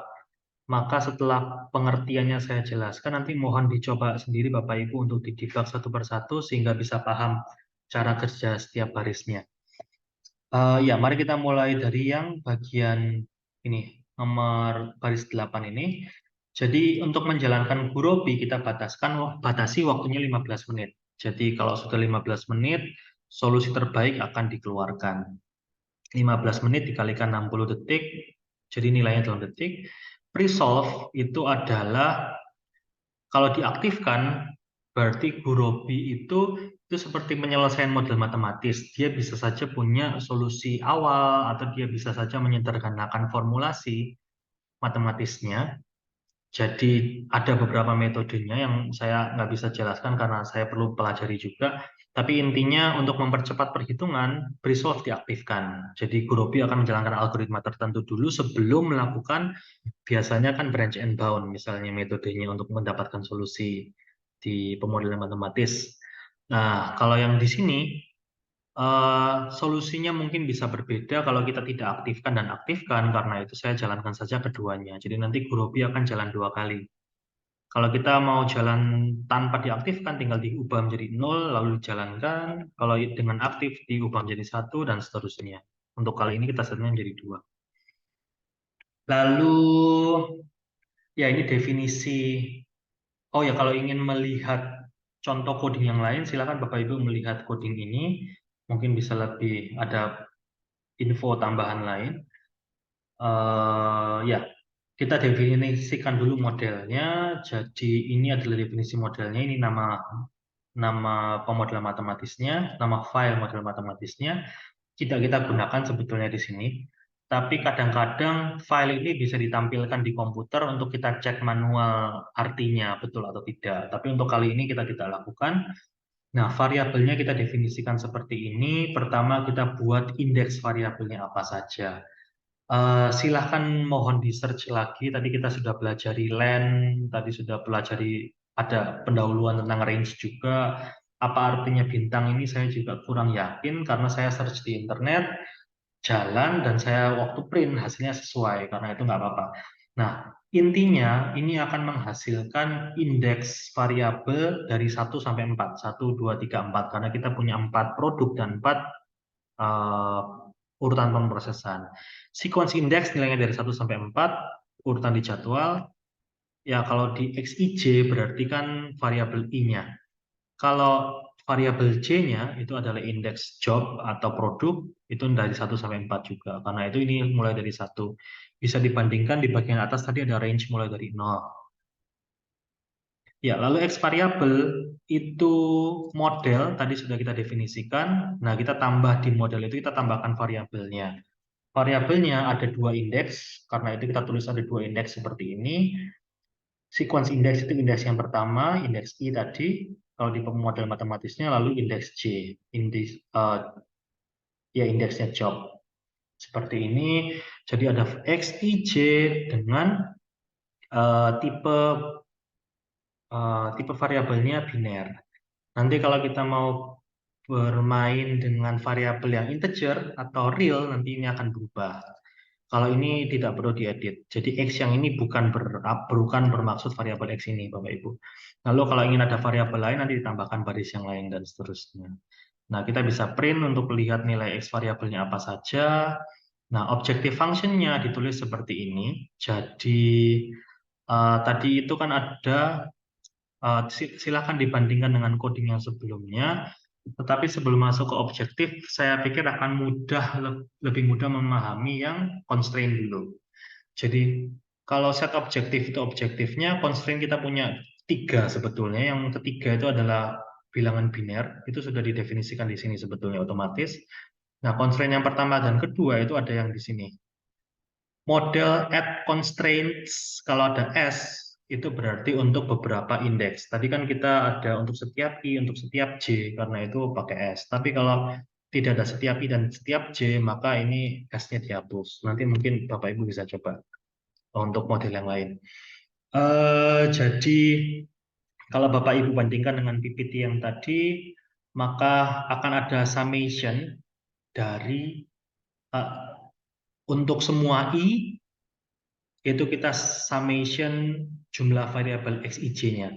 Speaker 1: maka setelah pengertiannya saya jelaskan, nanti mohon dicoba sendiri Bapak Ibu untuk didebug satu persatu sehingga bisa paham cara kerja setiap barisnya. Ya, mari kita mulai dari yang bagian ini, nomor baris 8 ini. Jadi untuk menjalankan Gurobi kita batasi waktunya 15 menit. Jadi kalau sudah 15 menit, solusi terbaik akan dikeluarkan. 15 menit dikalikan 60 detik, jadi nilainya dalam detik. Resolve itu adalah kalau diaktifkan, berarti Gurobi itu seperti penyelesaian model matematis. Dia bisa saja punya solusi awal atau dia bisa saja menyederhanakan formulasi matematisnya. Jadi ada beberapa metodenya yang saya nggak bisa jelaskan karena saya perlu pelajari juga. Tapi intinya untuk mempercepat perhitungan, Bresolve diaktifkan. Jadi Gurobi akan menjalankan algoritma tertentu dulu sebelum melakukan biasanya kan branch and bound misalnya metodenya untuk mendapatkan solusi di pemodelan matematis. Nah, kalau yang di sini solusinya mungkin bisa berbeda kalau kita tidak aktifkan dan aktifkan, karena itu saya jalankan saja keduanya. Jadi nanti Gurobi akan jalan dua kali. Kalau kita mau jalan tanpa diaktifkan, tinggal diubah menjadi 0, lalu dijalankan. Kalau dengan aktif, diubah menjadi 1, dan seterusnya. Untuk kali ini kita setnya menjadi 2. Lalu, ya ini definisi. Oh ya, kalau ingin melihat contoh coding yang lain, silakan Bapak Ibu melihat coding ini. Mungkin bisa lebih ada info tambahan lain. Ya, kita definisikan dulu modelnya. Jadi ini adalah definisi modelnya. Ini nama pemodelan matematisnya, nama file model matematisnya. Tidak kita gunakan sebetulnya di sini. Tapi kadang-kadang file ini bisa ditampilkan di komputer untuk kita cek manual artinya betul atau tidak. Tapi untuk kali ini kita tidak lakukan. Nah, variabelnya kita definisikan seperti ini. Pertama, kita buat indeks variabelnya apa saja. Silahkan mohon di search lagi. Tadi kita sudah pelajari len, tadi sudah pelajari ada pendahuluan tentang range juga. Apa artinya bintang ini saya juga kurang yakin karena saya search di internet, jalan, dan saya waktu print hasilnya sesuai, karena itu nggak apa-apa. Nah, intinya ini akan menghasilkan indeks variabel dari 1 sampai 4, 1, 2, 3, 4, karena kita punya 4 produk dan 4 urutan pemrosesan. Sequence index nilainya dari 1 sampai 4, urutan di jadwal. Ya, kalau di XIJ berarti kan variabel I-nya. Kalau variabel J-nya itu adalah indeks job atau produk, itu dari 1 sampai 4 juga. Karena itu ini mulai dari 1. Bisa dibandingkan di bagian atas tadi ada range mulai dari 0. Ya, lalu X variabel itu model tadi sudah kita definisikan. Nah, kita tambah di model itu kita tambahkan variabelnya. Variabelnya ada 2 indeks, karena itu kita tulis ada 2 indeks seperti ini. Sequence index itu indeks yang pertama, indeks I tadi, kalau di model matematisnya, lalu indeks J, indeks, ya indeksnya job. Seperti ini, jadi ada XIJ dengan tipe tipe variabelnya biner. Nanti kalau kita mau bermain dengan variabel yang integer atau real, nanti ini akan berubah. Kalau ini tidak perlu diedit. Jadi X yang ini bukan bermaksud variabel X ini, Bapak Ibu. Lalu kalau ingin ada variabel lain, nanti ditambahkan baris yang lain dan seterusnya. Nah, kita bisa print untuk lihat nilai X variabelnya apa saja. Nah, objective functionnya ditulis seperti ini. Jadi, tadi itu kan ada, silakan dibandingkan dengan coding yang sebelumnya. Tetapi sebelum masuk ke objektif, saya pikir akan lebih mudah memahami yang constraint dulu. Jadi kalau set objektif itu objektifnya, constraint kita punya 3 sebetulnya. Yang ketiga itu adalah bilangan biner, itu sudah didefinisikan di sini sebetulnya otomatis. Nah, constraint yang pertama dan kedua itu ada yang di sini. Model add constraints, kalau ada S, itu berarti untuk beberapa indeks. Tadi kan kita ada untuk setiap I, untuk setiap J, karena itu pakai S. Tapi kalau tidak ada setiap I dan setiap J, maka ini S-nya dihapus. Nanti mungkin Bapak Ibu bisa coba untuk model yang lain. Jadi kalau Bapak Ibu bandingkan dengan PPT yang tadi, maka akan ada summation dari untuk semua I, itu kita summation jumlah variabel XIJ-nya.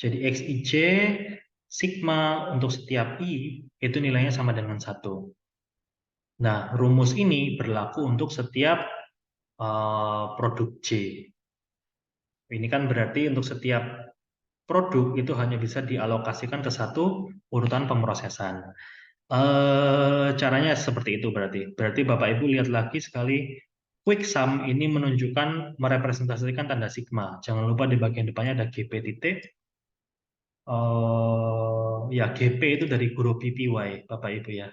Speaker 1: Jadi XIJ sigma untuk setiap I itu nilainya sama dengan 1. Nah, rumus ini berlaku untuk setiap produk J. Ini kan berarti untuk setiap produk itu hanya bisa dialokasikan ke satu urutan pemrosesan. Caranya seperti itu berarti. Berarti Bapak Ibu lihat lagi sekali, quick sum ini menunjukkan merepresentasikan tanda sigma. Jangan lupa di bagian depannya ada GP titik. Ya, GP itu dari guru PPY, Bapak Ibu ya.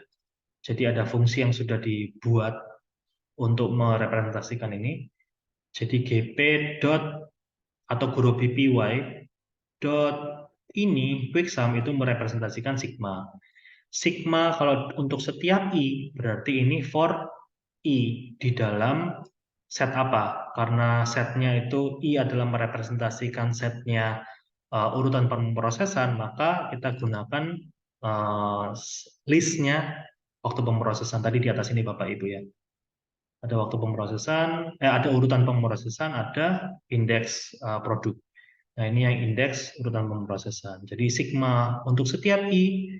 Speaker 1: Jadi ada fungsi yang sudah dibuat untuk merepresentasikan ini. Jadi GP dot atau guru BPY dot ini quicksum itu merepresentasikan sigma. Sigma kalau untuk setiap I berarti ini for I di dalam set apa? Karena setnya itu I adalah merepresentasikan setnya urutan pemrosesan, maka kita gunakan listnya waktu pemrosesan tadi di atas ini Bapak Ibu ya. Ada waktu pemrosesan, ada urutan pemrosesan, ada indeks produk. Nah, ini yang indeks urutan pemrosesan. Jadi sigma untuk setiap I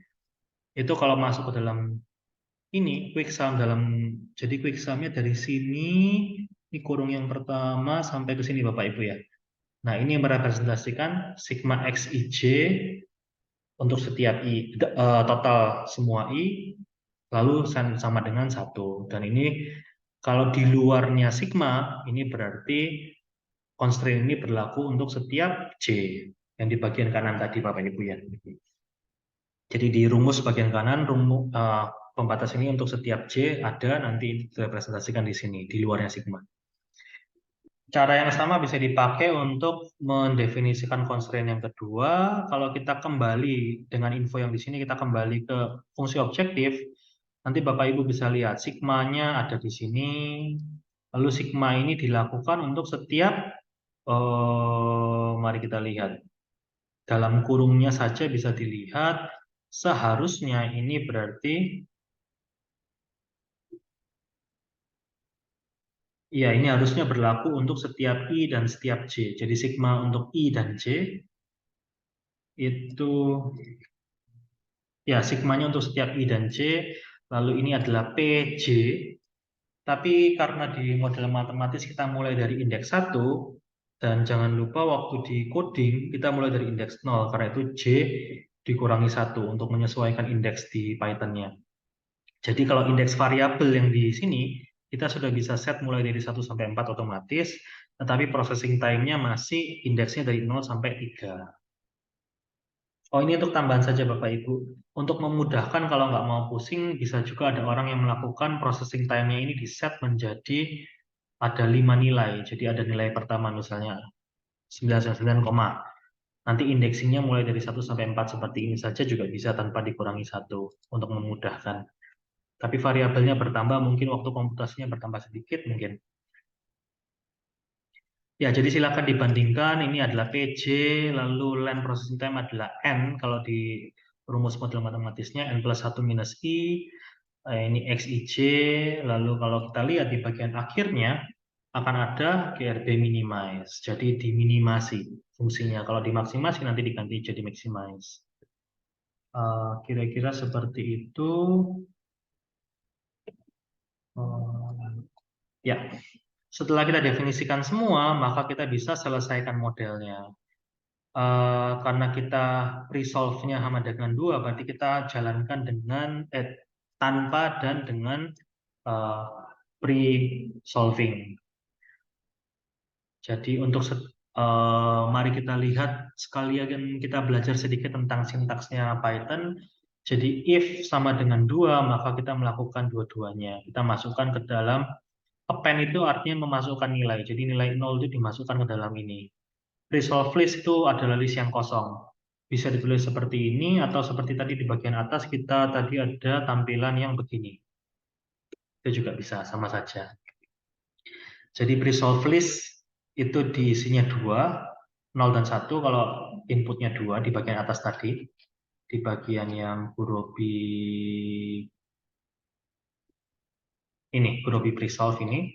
Speaker 1: itu kalau masuk ke dalam ini quicksum jadi quicksumnya dari sini ini kurung yang pertama sampai ke sini Bapak Ibu ya. Nah, ini merepresentasikan sigma xij untuk setiap I total semua I lalu sama dengan 1. Dan ini kalau di luarnya sigma ini berarti constraint ini berlaku untuk setiap J yang di bagian kanan tadi Bapak Ibu ya. Jadi di rumus bagian kanan pembatas ini untuk setiap J ada nanti direpresentasikan di sini di luarnya sigma. Cara yang sama bisa dipakai untuk mendefinisikan constraint yang kedua. Kalau kita kembali dengan info yang di sini, kita kembali ke fungsi objektif, nanti Bapak Ibu bisa lihat sigmanya ada di sini. Lalu sigma ini dilakukan untuk setiap, mari kita lihat. Dalam kurungnya saja bisa dilihat, seharusnya ini berarti ya, ini harusnya berlaku untuk setiap I dan setiap J. Jadi sigma untuk I dan J itu ya sigmanya untuk setiap I dan J, lalu ini adalah PJ. Tapi karena di model matematis kita mulai dari indeks 1 dan jangan lupa waktu di coding kita mulai dari indeks 0 karena itu J dikurangi 1 untuk menyesuaikan indeks di Python-nya. Jadi kalau indeks variabel yang di sini, kita sudah bisa set mulai dari 1 sampai 4 otomatis, tetapi processing time-nya masih indeksnya dari 0 sampai 3. Oh, ini untuk tambahan saja Bapak Ibu. Untuk memudahkan kalau nggak mau pusing, bisa juga ada orang yang melakukan processing time-nya ini di set menjadi ada 5 nilai. Jadi ada nilai pertama misalnya 99, nanti indeksingnya mulai dari 1 sampai 4 seperti ini saja juga bisa tanpa dikurangi 1 untuk memudahkan. Tapi variabelnya bertambah, mungkin waktu komputasinya bertambah sedikit mungkin. Ya, jadi silakan dibandingkan. Ini adalah PJ, lalu len processing time adalah N, kalau di rumus model matematisnya, N plus 1 minus I, ini XIJ, lalu kalau kita lihat di bagian akhirnya, akan ada GRB minimize, jadi diminimasi fungsinya. Kalau dimaksimasi nanti diganti jadi maximize. Kira-kira seperti itu. Ya, setelah kita definisikan semua, maka kita bisa selesaikan modelnya. Karena kita resolve-nya sama dengan 2, berarti kita jalankan dengan tanpa dan dengan pre-solving. Jadi untuk mari kita lihat sekalian kita belajar sedikit tentang sintaksnya Python. Jadi if sama dengan 2, maka kita melakukan dua-duanya. Kita masukkan ke dalam append itu artinya memasukkan nilai. Jadi nilai 0 itu dimasukkan ke dalam ini. Resolve list itu adalah list yang kosong. Bisa ditulis seperti ini atau seperti tadi di bagian atas kita tadi ada tampilan yang begini. Itu juga bisa, sama saja. Jadi resolve list itu diisinya 2, 0 dan 1 kalau inputnya 2 di bagian atas tadi. Di bagian yang Gurobi ini, Gurobi resolve ini.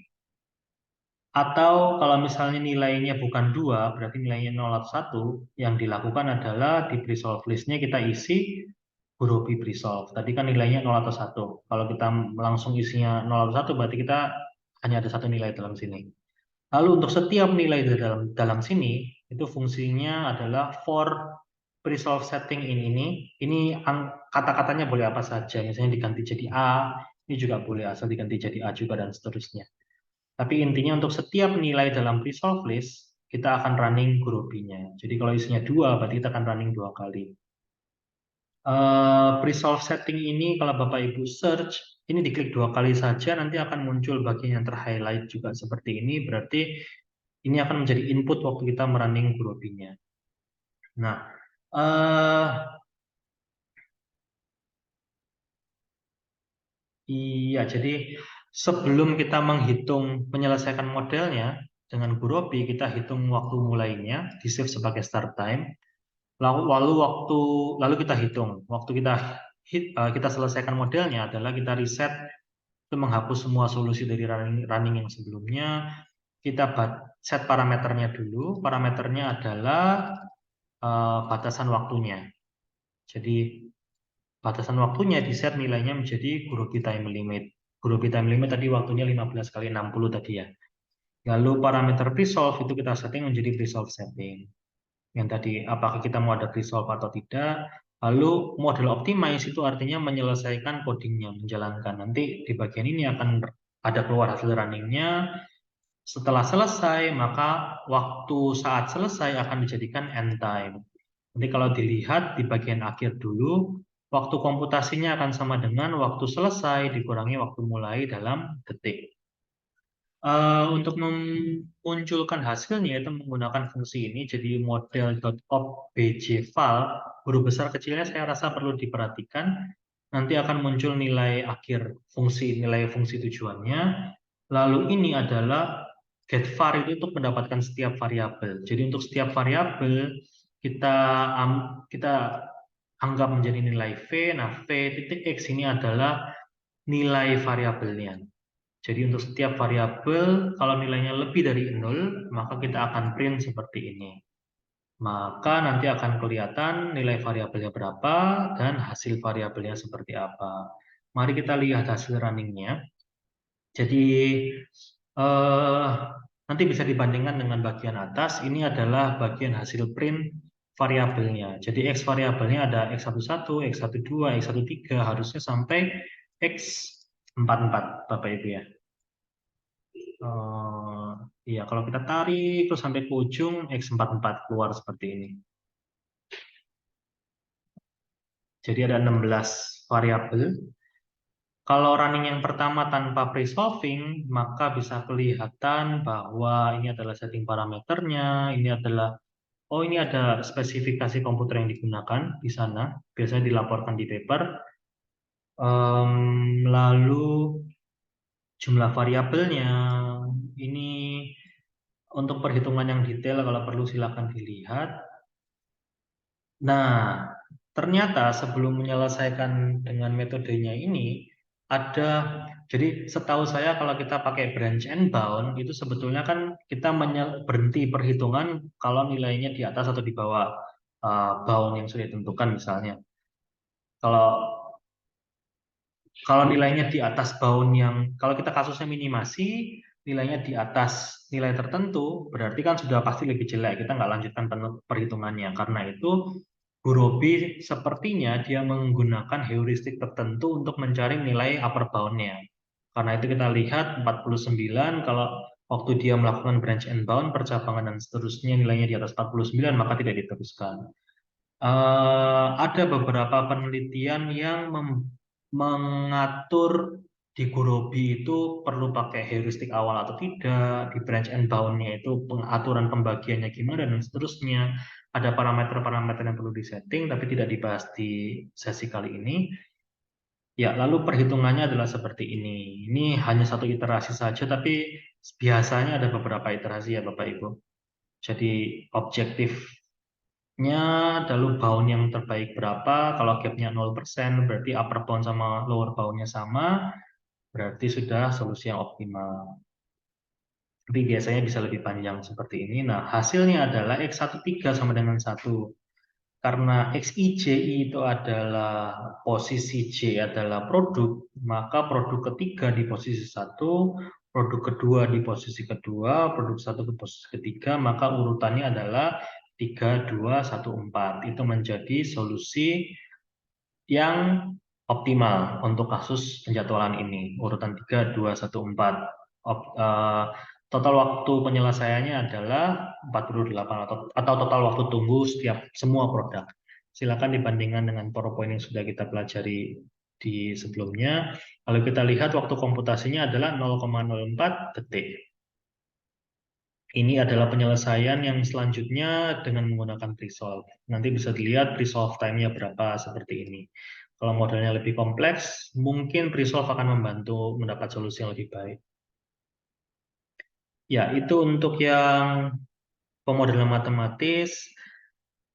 Speaker 1: Atau kalau misalnya nilainya bukan 2, berarti nilainya 0 atau 1, yang dilakukan adalah di resolve list-nya kita isi Gurobi resolve. Tadi kan nilainya 0 atau 1. Kalau kita langsung isinya 0 atau 1, berarti kita hanya ada satu nilai dalam sini. Lalu untuk setiap nilai dalam sini, itu fungsinya adalah for resolve setting ini kata-katanya boleh apa saja. Misalnya diganti jadi A, ini juga boleh asal diganti jadi A juga dan seterusnya. Tapi intinya untuk setiap nilai dalam resolve list, kita akan running Gurobi-nya. Jadi kalau isinya 2, berarti kita akan running 2 kali. Resolve setting ini kalau Bapak Ibu search, ini diklik 2 kali saja, nanti akan muncul bagian yang terhighlight juga seperti ini. Berarti Ini akan menjadi input waktu kita merunning Gurobi-nya. Nah, eh, iya, jadi sebelum kita menghitung menyelesaikan modelnya dengan Gurobi, kita hitung waktu mulainya, di save sebagai start time. Lalu kita hitung waktu kita selesaikan modelnya adalah kita reset, itu menghapus semua solusi dari running yang sebelumnya. Kita set parameternya dulu. Parameternya adalah batasan waktunya. Jadi batasan waktunya di set nilainya menjadi Gurobi time limit. Gurobi time limit tadi waktunya 15 kali 60 tadi ya. Lalu parameter presolve itu kita setting menjadi presolve setting. Yang tadi apakah kita mau ada presolve atau tidak. Lalu model optimize itu artinya menyelesaikan codingnya, menjalankan. Nanti di bagian ini akan ada keluar hasil runningnya. Setelah selesai, maka waktu saat selesai akan dijadikan end time. Nanti kalau dilihat di bagian akhir dulu, waktu komputasinya akan sama dengan waktu selesai dikurangi waktu mulai dalam detik. Untuk memunculkan hasilnya itu menggunakan fungsi ini, jadi model.obj file, huruf besar kecilnya saya rasa perlu diperhatikan. Nanti akan muncul nilai akhir nilai fungsi tujuannya. Lalu ini adalah getVar itu untuk mendapatkan setiap variabel. Jadi untuk setiap variabel kita kita anggap menjadi nilai v. Nah, v titik x ini adalah nilai variabelnya. Jadi untuk setiap variabel, kalau nilainya lebih dari 0, maka kita akan print seperti ini. Maka nanti akan kelihatan nilai variabelnya berapa dan hasil variabelnya seperti apa. Mari kita lihat hasil runningnya. Jadi eh, nanti bisa dibandingkan dengan bagian atas. Ini adalah bagian hasil print variabelnya. Jadi X variabelnya ada X11, X12, X13, harusnya sampai X44, Bapak Ibu ya. Iya, kalau kita tarik terus sampai ke ujung X44 keluar seperti ini. Jadi ada 16 variabel. Kalau running yang pertama tanpa pre-solving, maka bisa kelihatan bahwa ini adalah setting parameternya, ini ada spesifikasi komputer yang digunakan di sana, biasanya dilaporkan di paper. Lalu jumlah variabelnya, ini untuk perhitungan yang detail kalau perlu silakan dilihat. Nah, ternyata sebelum menyelesaikan dengan metodenya ini, jadi setahu saya kalau kita pakai branch and bound, itu sebetulnya kan kita berhenti perhitungan kalau nilainya di atas atau di bawah bound yang sudah ditentukan misalnya. Kalau kalau nilainya di atas bound kalau kita kasusnya minimasi, nilainya di atas nilai tertentu, berarti kan sudah pasti lebih jelek. Kita nggak lanjutkan perhitungannya. Karena itu, Gurobi sepertinya dia menggunakan heuristik tertentu untuk mencari nilai upper bound-nya. Karena itu kita lihat 49, kalau waktu dia melakukan branch and bound, percabangan dan seterusnya nilainya di atas 49, maka tidak diteruskan. Ada beberapa penelitian yang mengatur di Gurobi itu perlu pakai heuristik awal atau tidak, di branch and bound-nya itu pengaturan pembagiannya gimana dan seterusnya. Ada parameter-parameter yang perlu disetting, tapi tidak dibahas di sesi kali ini. Ya, lalu perhitungannya adalah seperti ini. Ini hanya satu iterasi saja, tapi biasanya ada beberapa iterasi ya Bapak Ibu. Jadi objektifnya lalu bound yang terbaik berapa. Kalau gapnya 0%, berarti upper bound sama lower boundnya sama, berarti sudah solusi yang optimal. Tapi biasanya bisa lebih panjang seperti ini. Nah, hasilnya adalah X13 sama dengan 1. Karena XIJ itu adalah posisi J adalah produk, maka produk ketiga di posisi 1, produk kedua di posisi kedua, produk 1 ke posisi ketiga, maka urutannya adalah 3, 2, 1, 4. Itu menjadi solusi yang optimal untuk kasus penjadwalan ini. Urutan 3, 2, 1, 4. Total waktu penyelesaiannya adalah 48 atau total waktu tunggu setiap semua produk. Silakan dibandingkan dengan PowerPoint yang sudah kita pelajari di sebelumnya. Lalu kita lihat waktu komputasinya adalah 0,04 detik. Ini adalah penyelesaian yang selanjutnya dengan menggunakan pre-solve. Nanti bisa dilihat pre-solve time-nya berapa seperti ini. Kalau modelnya lebih kompleks, mungkin pre-solve akan membantu mendapat solusi yang lebih baik. Ya, itu untuk yang pemodelan matematis.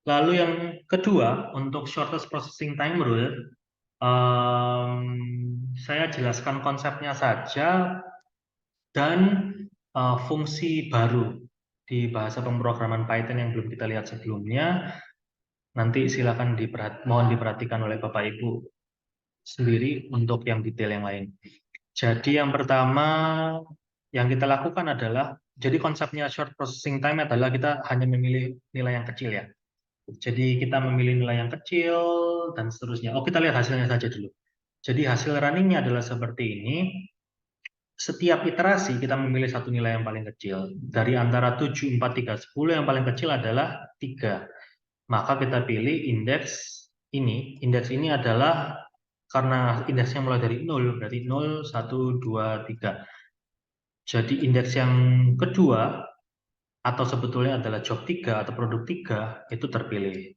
Speaker 1: Lalu yang kedua, untuk shortest processing time rule, saya jelaskan konsepnya saja dan fungsi baru di bahasa pemrograman Python yang belum kita lihat sebelumnya. Nanti silakan mohon diperhatikan oleh Bapak Ibu sendiri untuk yang detail yang lain. Jadi yang pertama yang kita lakukan adalah, jadi konsepnya short processing time adalah kita hanya memilih nilai yang kecil ya. Jadi kita memilih nilai yang kecil dan seterusnya. Oh, kita lihat hasilnya saja dulu. Jadi hasil runningnya adalah seperti ini. Setiap iterasi kita memilih satu nilai yang paling kecil. Dari antara 7, 4, 3, 10 yang paling kecil adalah 3. Maka kita pilih indeks ini. Indeks ini adalah karena indeksnya mulai dari 0, berarti 0, 1, 2, 3. Jadi indeks yang kedua, atau sebetulnya adalah job 3 atau produk 3, itu terpilih.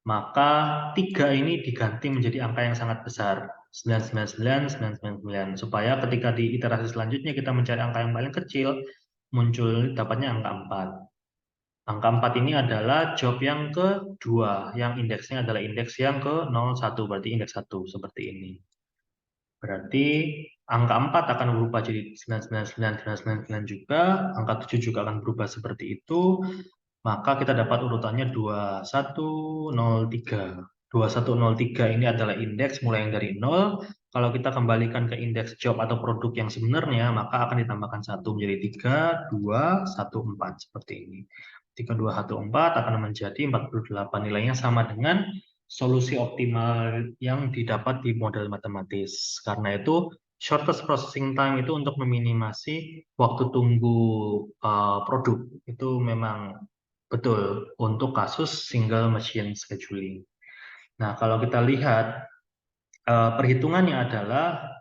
Speaker 1: Maka 3 ini diganti menjadi angka yang sangat besar, 999, 999, supaya ketika di iterasi selanjutnya kita mencari angka yang paling kecil, muncul dapatnya angka 4. Angka 4 ini adalah job yang kedua, yang indeksnya adalah indeks yang ke-01, berarti indeks 1, seperti ini. Berarti angka 4 akan berubah jadi 999, 999 juga, angka 7 juga akan berubah seperti itu, maka kita dapat urutannya 2103. 2103 ini adalah indeks mulai yang dari 0. Kalau kita kembalikan ke indeks job atau produk yang sebenarnya, maka akan ditambahkan 1 menjadi 3214 seperti ini. 3214 akan menjadi 48. Nilainya sama dengan solusi optimal yang didapat di model matematis. Karena itu, shortest processing time itu untuk meminimasi waktu tunggu produk. Itu memang betul, untuk kasus single machine scheduling. Nah, kalau kita lihat, perhitungannya adalah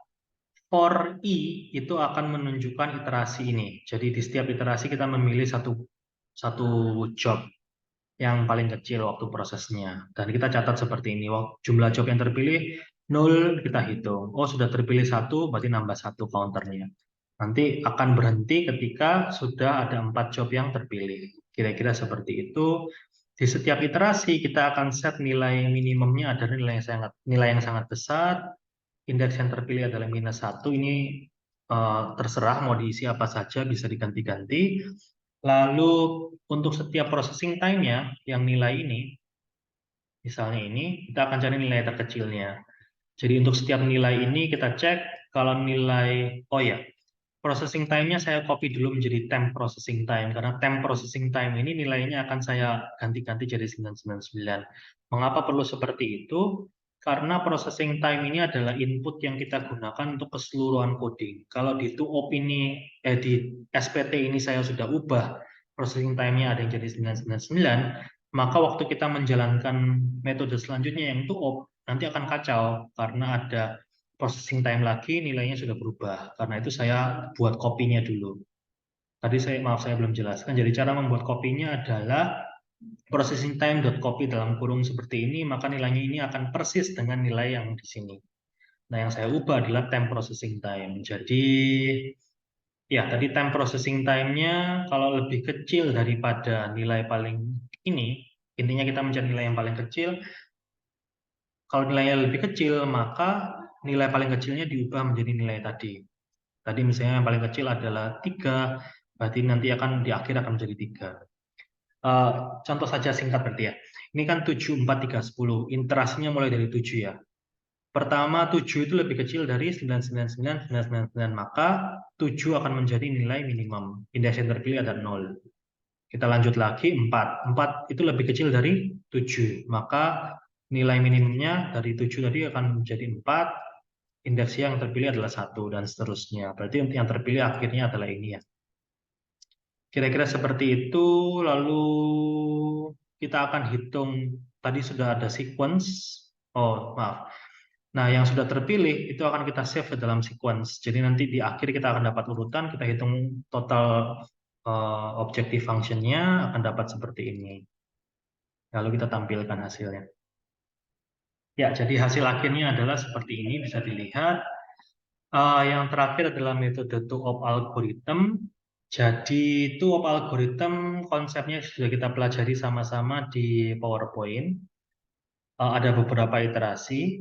Speaker 1: for i itu akan menunjukkan iterasi ini. Jadi di setiap iterasi kita memilih satu job yang paling kecil waktu prosesnya. Dan kita catat seperti ini, jumlah job yang terpilih 0 kita hitung. Oh, sudah terpilih 1, berarti nambah 1 counternya. Nanti akan berhenti ketika sudah ada 4 job yang terpilih. Kira-kira seperti itu. Di setiap iterasi kita akan set nilai minimumnya adalah nilai yang sangat besar. Indeks yang terpilih adalah -1. Ini terserah mau diisi apa saja, bisa diganti-ganti. Lalu untuk setiap processing time-nya, yang nilai ini, misalnya ini, kita akan cari nilai terkecilnya. Jadi untuk setiap nilai ini kita cek kalau nilai, oh ya, processing time-nya saya copy dulu menjadi temp processing time, karena temp processing time ini nilainya akan saya ganti-ganti jadi 999. Mengapa perlu seperti itu? Karena processing time ini adalah input yang kita gunakan untuk keseluruhan coding. Kalau di di SPT ini saya sudah ubah processing time-nya ada yang jadi 999, maka waktu kita menjalankan metode selanjutnya yang to-op, nanti akan kacau karena ada processing time lagi, nilainya sudah berubah. Karena itu saya buat kopinya dulu. Tadi maaf saya belum jelaskan. Jadi cara membuat kopinya adalah processing time.copy dalam kurung seperti ini, maka nilainya ini akan persis dengan nilai yang di sini. Nah, yang saya ubah adalah time processing time. Jadi, ya tadi time processing time-nya kalau lebih kecil daripada nilai paling ini, intinya kita mencari nilai yang paling kecil. Kalau nilainya lebih kecil, maka nilai paling kecilnya diubah menjadi nilai tadi. Tadi misalnya yang paling kecil adalah 3, berarti nanti akan di akhir akan menjadi 3. Contoh saja singkat berarti ya. Ini kan 7, 4, 3, 10. Iterasinya mulai dari 7 ya. Pertama 7 itu lebih kecil dari 999, 999. Maka 7 akan menjadi nilai minimum. Indeks yang terpilih ada 0. Kita lanjut lagi 4. 4 itu lebih kecil dari 7. Maka nilai minimumnya dari 7 tadi akan menjadi 4. Indeks yang terpilih adalah 1 dan seterusnya. Berarti yang terpilih akhirnya adalah ini ya. Kira-kira seperti itu. Lalu kita akan hitung, tadi sudah ada sequence. Oh, maaf. Nah, yang sudah terpilih itu akan kita save ke dalam sequence. Jadi nanti di akhir kita akan dapat urutan, kita hitung total objective function-nya akan dapat seperti ini. Lalu kita tampilkan hasilnya. Ya, jadi hasil akhirnya adalah seperti ini, bisa dilihat. Yang terakhir adalah metode two-op algorithm. Jadi two-op algorithm konsepnya sudah kita pelajari sama-sama di PowerPoint. Ada beberapa iterasi.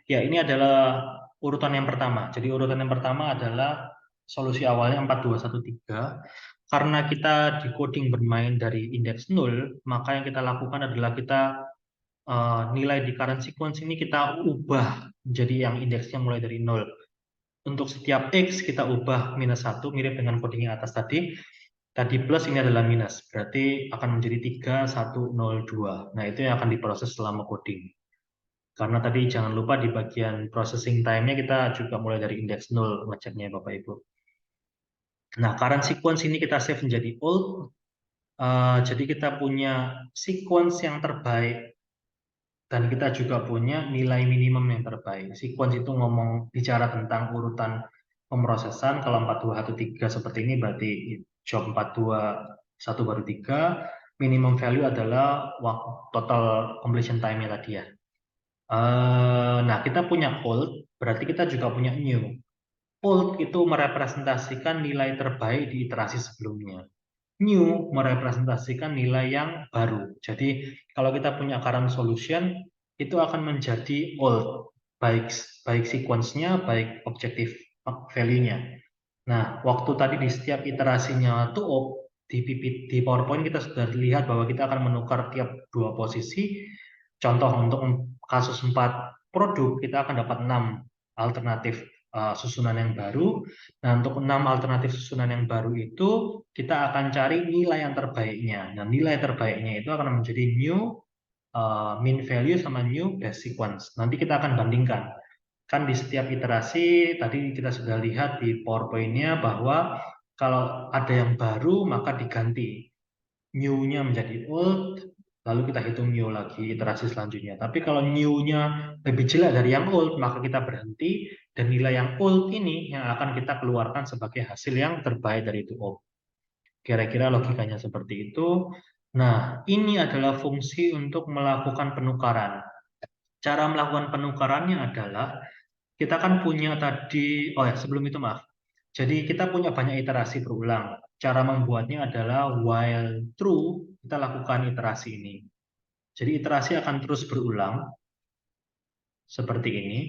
Speaker 1: Ya, ini adalah urutan yang pertama. Jadi urutan yang pertama adalah solusi awalnya 4213. Karena kita di coding bermain dari indeks 0, maka yang kita lakukan adalah kita nilai di current sequence ini kita ubah menjadi yang indeksnya mulai dari 0. Untuk setiap X kita ubah -1, mirip dengan coding yang atas tadi. Tadi plus, ini adalah minus. Berarti akan menjadi 3102. Nah, itu yang akan diproses selama coding. Karena tadi jangan lupa di bagian processing time-nya kita juga mulai dari indeks 0 ngeceknya Bapak Ibu. Nah, current sequence ini kita save menjadi old. Jadi kita punya sequence yang terbaik dan kita juga punya nilai minimum yang terbaik. Sequence itu bicara tentang urutan pemrosesan. Kalau 4213 seperti ini berarti job 421 baru 3. Minimum value adalah total completion time-nya tadi ya. Nah, kita punya old, berarti kita juga punya new. Old itu merepresentasikan nilai terbaik di iterasi sebelumnya. New merepresentasikan nilai yang baru. Jadi, kalau kita punya current solution, itu akan menjadi old, baik sequence-nya, baik objective value-nya. Nah, waktu tadi di setiap iterasinya tuh di PowerPoint kita sudah lihat bahwa kita akan menukar tiap dua posisi. Contoh untuk kasus 4 produk, kita akan dapat 6 alternatif susunan yang baru. Nah, untuk 6 alternatif susunan yang baru itu, kita akan cari nilai yang terbaiknya. Nah, nilai terbaiknya itu akan menjadi new mean value sama new best sequence. Nanti kita akan bandingkan. Kan di setiap iterasi, tadi kita sudah lihat di PowerPoint-nya bahwa kalau ada yang baru, maka diganti. New-nya menjadi old, lalu kita hitung new lagi iterasi selanjutnya. Tapi kalau new-nya lebih jelek dari yang old, maka kita berhenti, dan nilai yang old ini yang akan kita keluarkan sebagai hasil yang terbaik dari itu old. Kira-kira logikanya seperti itu. Nah, ini adalah fungsi untuk melakukan penukaran. Cara melakukan penukarannya adalah kita kan punya tadi, oh ya sebelum itu maaf. Jadi kita punya banyak iterasi berulang. Cara membuatnya adalah while true, kita lakukan iterasi ini. Jadi iterasi akan terus berulang seperti ini.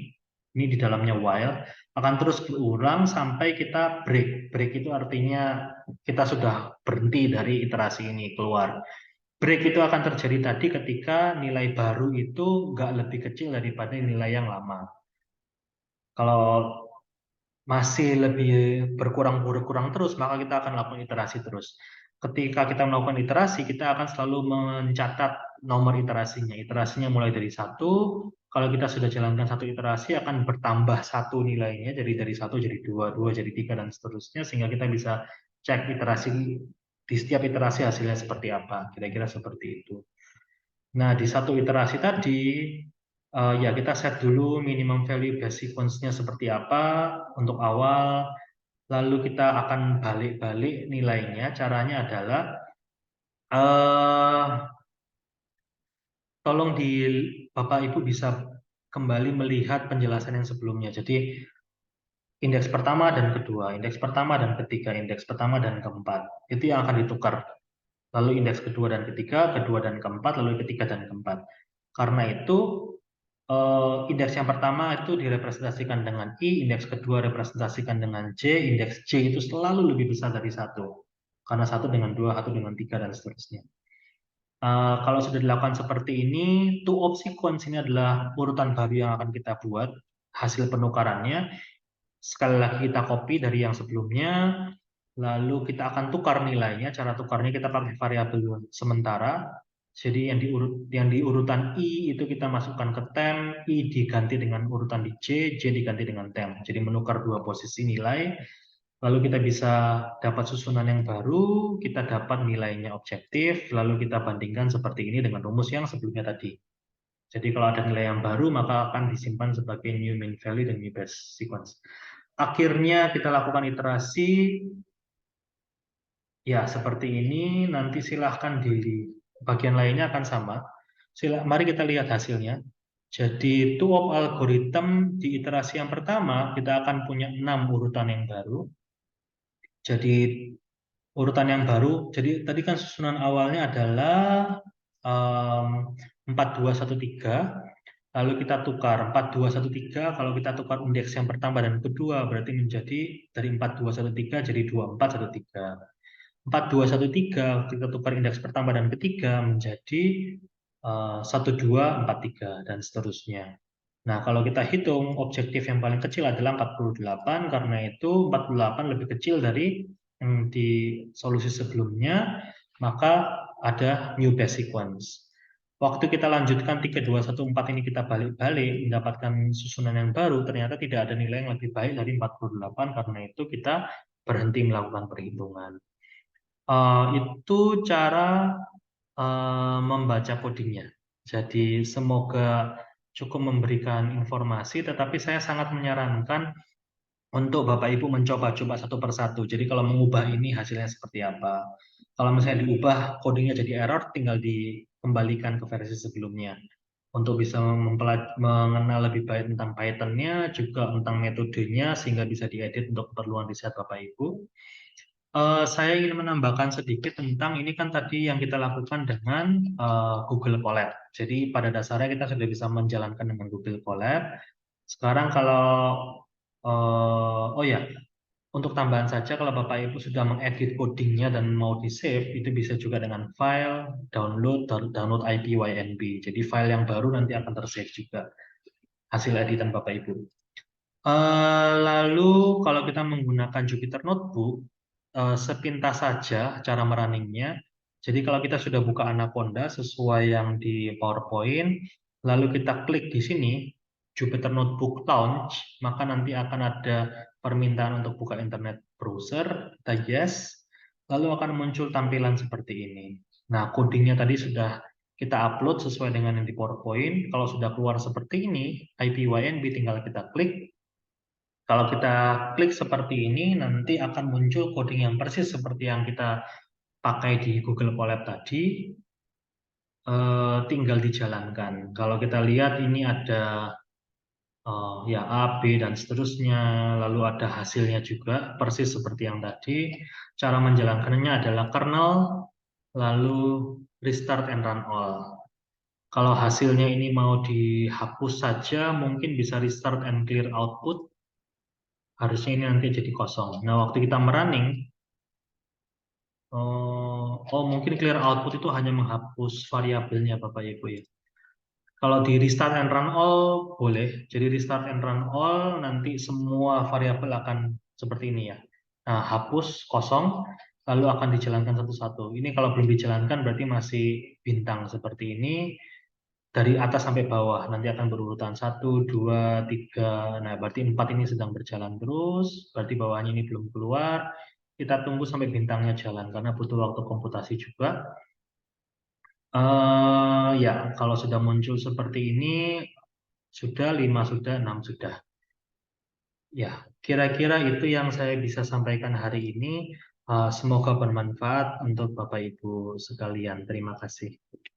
Speaker 1: Ini di dalamnya while akan terus berulang sampai kita break. Break itu artinya kita sudah berhenti dari iterasi ini keluar. Break itu akan terjadi tadi ketika nilai baru itu nggak lebih kecil daripada nilai yang lama. Kalau masih lebih berkurang terus, maka kita akan lakukan iterasi terus. Ketika kita melakukan iterasi, kita akan selalu mencatat nomor iterasinya. Iterasinya mulai dari 1, kalau kita sudah jalankan 1 iterasi akan bertambah 1 nilainya, jadi dari 1 jadi 2, 2 jadi 3, dan seterusnya, sehingga kita bisa cek iterasi di setiap iterasi hasilnya seperti apa. Kira-kira seperti itu. Nah, di 1 iterasi tadi, ya kita set dulu minimum value base sequence-nya seperti apa untuk awal, lalu kita akan balik-balik nilainya. Caranya adalah tolong Bapak Ibu bisa kembali melihat penjelasan yang sebelumnya. Jadi indeks pertama dan kedua, indeks pertama dan ketiga, indeks pertama dan keempat, itu yang akan ditukar. Lalu indeks kedua dan ketiga, kedua dan keempat, lalu ketiga dan keempat. Karena itu indeks yang pertama itu direpresentasikan dengan I, indeks kedua representasikan dengan J, indeks J itu selalu lebih besar dari 1. Karena 1 dengan 2, 1 dengan 3, dan seterusnya. Kalau sudah dilakukan seperti ini, two-op sequence ini adalah urutan baru yang akan kita buat, hasil penukarannya. Sekali lagi kita copy dari yang sebelumnya, lalu kita akan tukar nilainya. Cara tukarnya kita pakai variabel sementara. Jadi yang di urutan I itu kita masukkan ke temp, I diganti dengan urutan di J diganti dengan temp. Jadi menukar dua posisi nilai, lalu kita bisa dapat susunan yang baru, kita dapat nilainya objektif, lalu kita bandingkan seperti ini dengan rumus yang sebelumnya tadi. Jadi kalau ada nilai yang baru, maka akan disimpan sebagai new mean value dan new best sequence. akhirnya kita lakukan iterasi, ya seperti ini, nanti silahkan di bagian lainnya akan sama. Mari kita lihat hasilnya. Jadi two-hop algorithm di iterasi yang pertama, kita akan punya 6 urutan yang baru. Jadi urutan yang baru, jadi tadi kan susunan awalnya adalah 4213, lalu kita tukar 4213, kalau kita tukar indeks yang pertama dan kedua berarti menjadi dari 4213 jadi 2413. 4213 kita tukar indeks pertama dan ketiga menjadi 1243 dan seterusnya. Nah, kalau kita hitung objektif yang paling kecil adalah 48, karena itu 48 lebih kecil dari yang di solusi sebelumnya, maka ada new base sequence. Waktu kita lanjutkan 3, 2, 1, 4 ini kita balik-balik mendapatkan susunan yang baru, ternyata tidak ada nilai yang lebih baik dari 48, karena itu kita berhenti melakukan perhitungan. Itu cara membaca codingnya. Jadi semoga cukup memberikan informasi, tetapi saya sangat menyarankan untuk Bapak Ibu mencoba-coba satu persatu. Jadi kalau mengubah ini hasilnya seperti apa. Kalau misalnya diubah codingnya jadi error, tinggal dikembalikan ke versi sebelumnya. Untuk bisa mengenal lebih baik tentang Python-nya, juga tentang metodenya, sehingga bisa diedit untuk keperluan riset Bapak Ibu. Saya ingin menambahkan sedikit tentang ini kan tadi yang kita lakukan dengan Google Colab. Jadi pada dasarnya kita sudah bisa menjalankan dengan Google Colab. Sekarang kalau oh ya, untuk tambahan saja kalau Bapak Ibu sudah mengedit codingnya dan mau di save, itu bisa juga dengan file, download IPYNB. Jadi file yang baru nanti akan tersave juga hasil editan Bapak Ibu. Lalu kalau kita menggunakan Jupyter Notebook, sepintas saja cara merunningnya. Jadi kalau kita sudah buka Anaconda sesuai yang di PowerPoint, lalu kita klik di sini, Jupyter Notebook Launch, maka nanti akan ada permintaan untuk buka internet browser, kita yes, lalu akan muncul tampilan seperti ini. Nah, codingnya tadi sudah kita upload sesuai dengan yang di PowerPoint. Kalau sudah keluar seperti ini, IPYNB tinggal kita klik. Kalau kita klik seperti ini, nanti akan muncul coding yang persis seperti yang kita pakai di Google Colab tadi, tinggal dijalankan. Kalau kita lihat ini ada ya A, B, dan seterusnya, lalu ada hasilnya juga, persis seperti yang tadi. Cara menjalankannya adalah kernel, lalu restart and run all. Kalau hasilnya ini mau dihapus saja, mungkin bisa restart and clear output. Harusnya ini nanti jadi kosong. Nah, waktu kita merunning, mungkin clear output itu hanya menghapus variabelnya Bapak Ibu ya. Kalau di restart and run all boleh. Jadi restart and run all nanti semua variabel akan seperti ini ya. Nah, hapus kosong lalu akan dijalankan satu-satu. Ini kalau belum dijalankan berarti masih bintang seperti ini dari atas sampai bawah. Nanti akan berurutan 1, 2, 3. Nah, berarti 4 ini sedang berjalan terus, berarti bawahnya ini belum keluar. Kita tunggu sampai bintangnya jalan karena butuh waktu komputasi juga. Ya, kalau sudah muncul seperti ini, sudah 5, sudah 6, sudah. Ya, kira-kira itu yang saya bisa sampaikan hari ini. Semoga bermanfaat untuk Bapak Ibu sekalian. Terima kasih.